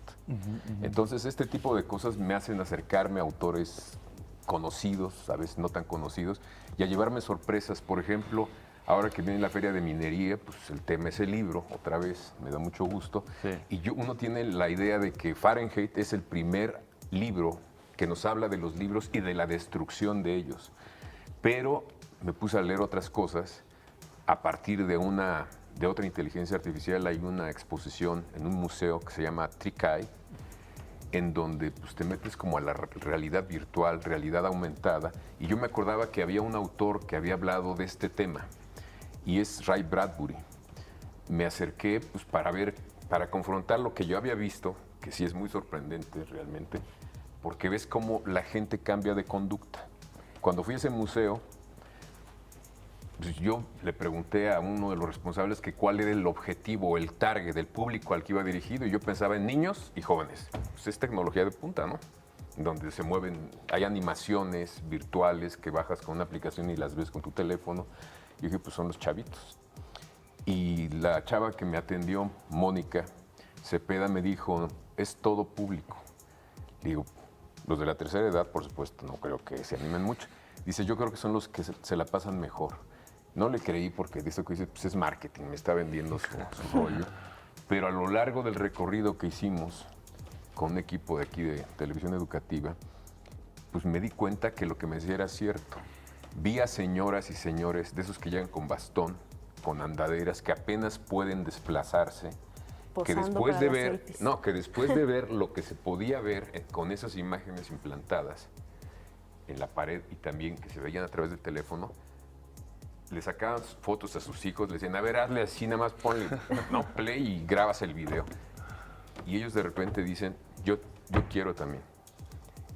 Entonces, este tipo de cosas me hacen acercarme a autores conocidos, a veces no tan conocidos, y a llevarme sorpresas. Por ejemplo, ahora que viene la Feria de Minería, pues el tema es el libro, otra vez, me da mucho gusto. Y uno tiene la idea de que Fahrenheit es el primer libro que nos habla de los libros y de la destrucción de ellos. Pero me puse a leer otras cosas. A partir de otra inteligencia artificial hay una exposición en un museo que se llama Trikai, en donde pues, te metes como a la realidad virtual, realidad aumentada. Y yo me acordaba que había un autor que había hablado de este tema, y es Ray Bradbury. Me acerqué pues, para confrontar lo que yo había visto, que sí es muy sorprendente realmente, porque ves cómo la gente cambia de conducta. Cuando fui a ese museo, pues yo le pregunté a uno de los responsables que cuál era el objetivo, el target del público al que iba dirigido, y yo pensaba en niños y jóvenes. Pues es tecnología de punta, ¿no? Donde se mueven, hay animaciones virtuales que bajas con una aplicación y las ves con tu teléfono. Y dije, pues son los chavitos. Y la chava que me atendió, Mónica Cepeda, me dijo, es todo público. Digo, los de la tercera edad, por supuesto, no creo que se animen mucho. Dice, yo creo que son los que se la pasan mejor. No le creí porque dice que pues es marketing, me está vendiendo su rollo. Pero a lo largo del recorrido que hicimos con un equipo de aquí de Televisión Educativa, pues me di cuenta que lo que me decía era cierto. Vi a señoras y señores de esos que llegan con bastón, con andaderas, que apenas pueden desplazarse, que después de ver, que después de ver lo que se podía ver con esas imágenes implantadas en la pared y también que se veían a través del teléfono, le sacaban fotos a sus hijos, le decían, a ver, hazle así, nada más ponle play y grabas el video. Y ellos de repente dicen, yo quiero también.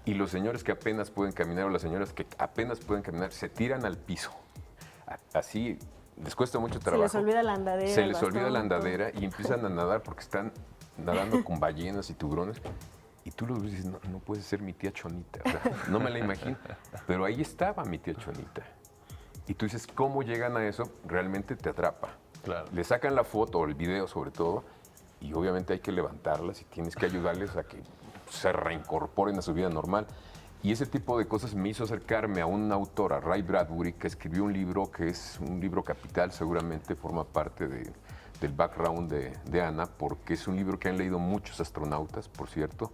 Y los señores que apenas pueden caminar o las señoras que apenas pueden caminar se tiran al piso. Así les cuesta mucho trabajo. Se les olvida la andadera. Se les olvida la andadera y empiezan a nadar porque están nadando con ballenas y tiburones. Y tú los ves y dices, no puede ser mi tía Chonita. O sea, no me la imagino. Pero ahí estaba mi tía Chonita. Y tú dices, ¿cómo llegan a eso? Realmente te atrapa. Claro. Le sacan la foto o el video sobre todo y obviamente hay que levantarlas y tienes que ayudarles a que se reincorporen a su vida normal. Y ese tipo de cosas me hizo acercarme a un autor, a Ray Bradbury, que escribió un libro que es un libro capital, seguramente forma parte del background de Ana, porque es un libro que han leído muchos astronautas, por cierto,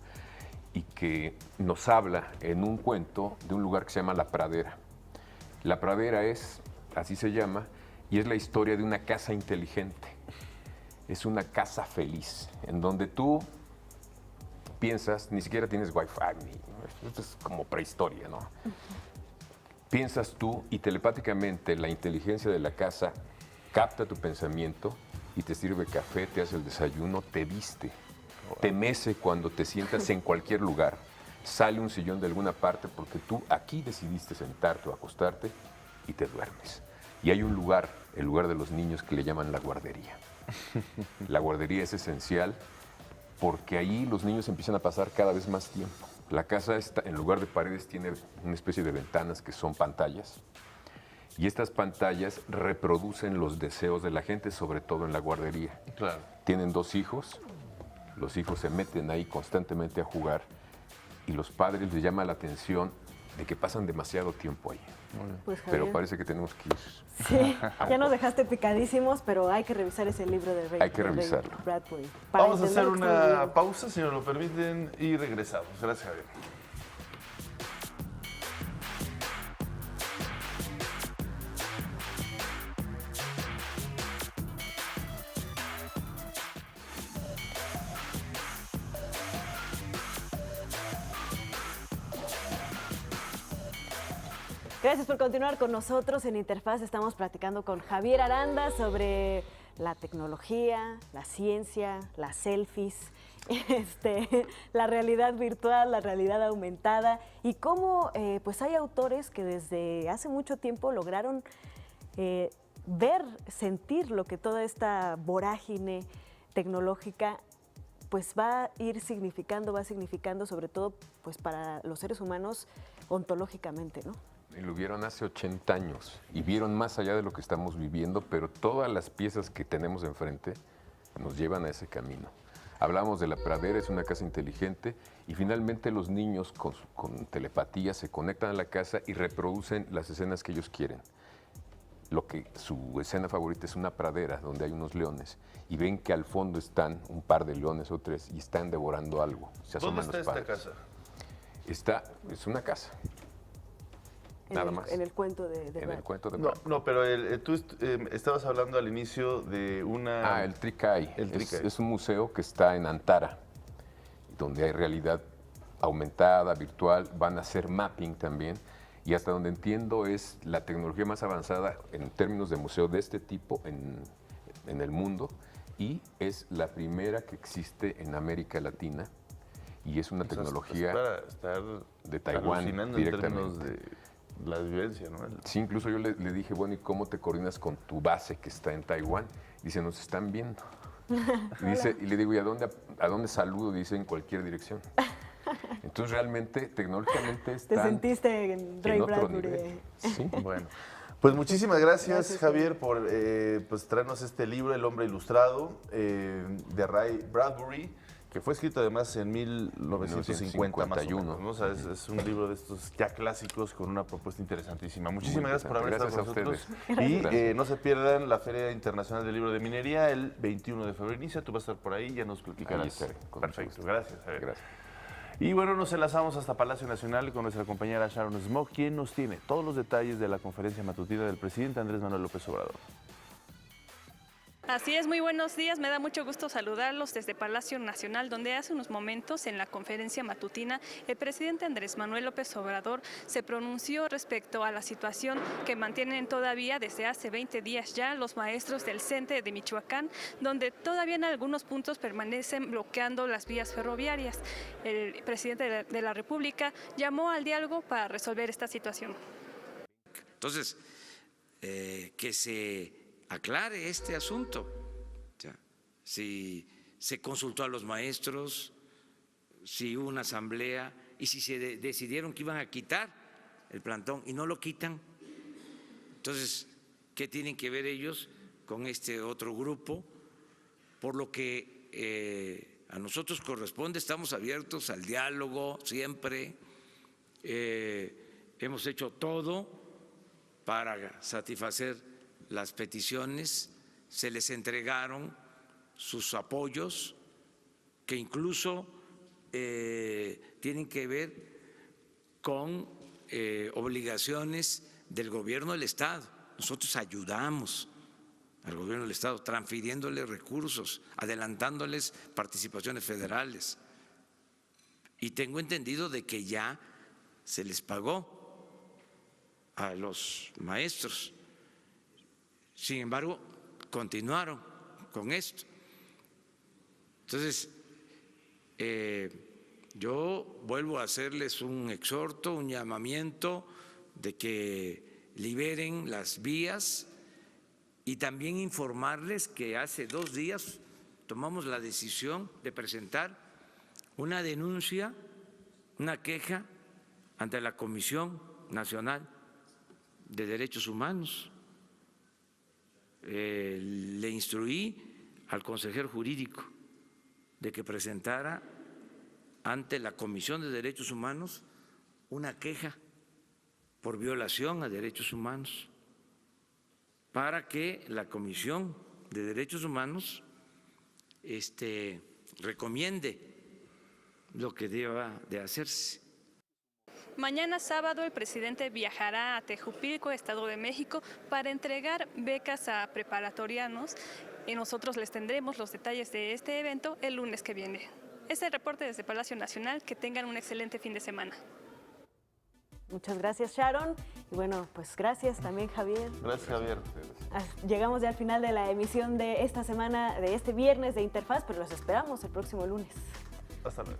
y que nos habla en un cuento de un lugar que se llama La Pradera. La Pradera así se llama, y es la historia de una casa inteligente. Es una casa feliz, en donde tú piensas, ni siquiera tienes wifi, esto es como prehistoria, ¿no? Piensas tú y telepáticamente la inteligencia de la casa capta tu pensamiento y te sirve café, te hace el desayuno, te viste, te mece cuando te sientas en cualquier lugar, sale un sillón de alguna parte porque tú aquí decidiste sentarte o acostarte y te duermes. Y hay un lugar, el lugar de los niños, que le llaman la guardería. La guardería es esencial porque ahí los niños empiezan a pasar cada vez más tiempo. La casa, en lugar de paredes, tiene una especie de ventanas que son pantallas. Y estas pantallas reproducen los deseos de la gente, sobre todo en la guardería. Claro. Tienen 2 hijos, los hijos se meten ahí constantemente a jugar y los padres les llama la atención de que pasan demasiado tiempo ahí. Pues, pero parece que tenemos que ir. Sí, ya nos dejaste picadísimos, pero hay que revisar ese libro de Ray. Hay que revisarlo. Bradbury. Vamos a hacer una pausa, si nos lo permiten, y regresamos. Gracias, Javier. Gracias por continuar con nosotros en Interfaz. Estamos platicando con Javier Aranda sobre la tecnología, la ciencia, las selfies, la realidad virtual, la realidad aumentada y cómo pues hay autores que desde hace mucho tiempo lograron ver, sentir lo que toda esta vorágine tecnológica pues va a ir significando, sobre todo pues para los seres humanos ontológicamente, ¿no? Y lo vieron hace 80 años y vieron más allá de lo que estamos viviendo, pero todas las piezas que tenemos enfrente nos llevan a ese camino. Hablamos de La Pradera, es una casa inteligente y finalmente los niños con telepatía se conectan a la casa y reproducen las escenas que ellos quieren. Su escena favorita es una pradera donde hay unos leones y ven que al fondo están un par de leones o 3 y están devorando algo. ¿Dónde está esta casa? Es una casa. Nada más. En el cuento de Brad. En el cuento de Brad. No, pero tú estabas hablando al inicio de una... el Trikai. Es un museo que está en Antara, donde hay realidad aumentada, virtual, van a hacer mapping también, y hasta donde entiendo es la tecnología más avanzada en términos de museo de este tipo en el mundo, y es la primera que existe en América Latina, y es una tecnología de Taiwán directamente. La vivencia, ¿no? Sí, incluso yo le dije, bueno, ¿y cómo te coordinas con tu base que está en Taiwán? Dice, nos están viendo. Y le digo, ¿y a dónde saludo? Dice, en cualquier dirección. Entonces, realmente, tecnológicamente está. Te sentiste en Ray Bradbury. Sí, bueno. Pues muchísimas gracias Javier, por pues, traernos este libro, El Hombre Ilustrado, de Ray Bradbury, que fue escrito además en 1950 más o menos, ¿no? O sea, es un libro de estos ya clásicos con una propuesta interesantísima. Muchísimas gracias por haber estado con nosotros. Y no se pierdan la Feria Internacional del Libro de Minería el 21 de febrero inicia. Tú vas a estar por ahí, ya nos platicarás. Ahí estaré, perfecto, gracias. Gracias. Y bueno, nos enlazamos hasta Palacio Nacional con nuestra compañera Sharon Smoke, quien nos tiene todos los detalles de la conferencia matutina del presidente Andrés Manuel López Obrador. Así es, muy buenos días. Me da mucho gusto saludarlos desde Palacio Nacional, donde hace unos momentos en la conferencia matutina el presidente Andrés Manuel López Obrador se pronunció respecto a la situación que mantienen todavía desde hace 20 días ya los maestros del CENTE de Michoacán, donde todavía en algunos puntos permanecen bloqueando las vías ferroviarias. El presidente de la República llamó al diálogo para resolver esta situación. Entonces, que se aclare este asunto. Si se consultó a los maestros, si hubo una asamblea y si se decidieron que iban a quitar el plantón y no lo quitan, entonces, ¿qué tienen que ver ellos con este otro grupo? Por lo que a nosotros corresponde, estamos abiertos al diálogo siempre, hemos hecho todo para satisfacer las peticiones, se les entregaron sus apoyos, que incluso tienen que ver con obligaciones del gobierno del Estado. Nosotros ayudamos al gobierno del Estado transfiriéndoles recursos, adelantándoles participaciones federales. Y tengo entendido de que ya se les pagó a los maestros. Sin embargo, continuaron con esto. Entonces, yo vuelvo a hacerles un exhorto, un llamamiento de que liberen las vías y también informarles que hace 2 días tomamos la decisión de presentar una denuncia, una queja ante la Comisión Nacional de Derechos Humanos. Le instruí al consejero jurídico de que presentara ante la Comisión de Derechos Humanos una queja por violación a derechos humanos para que la Comisión de Derechos Humanos recomiende lo que deba de hacerse. Mañana sábado el presidente viajará a Tejupilco, Estado de México, para entregar becas a preparatorianos y nosotros les tendremos los detalles de este evento el lunes que viene. Este es el reporte desde Palacio Nacional. Que tengan un excelente fin de semana. Muchas gracias, Sharon. Y bueno, pues gracias también, Javier. Gracias, Javier. Llegamos ya al final de la emisión de esta semana, de este viernes de Interfaz, pero los esperamos el próximo lunes. Hasta luego.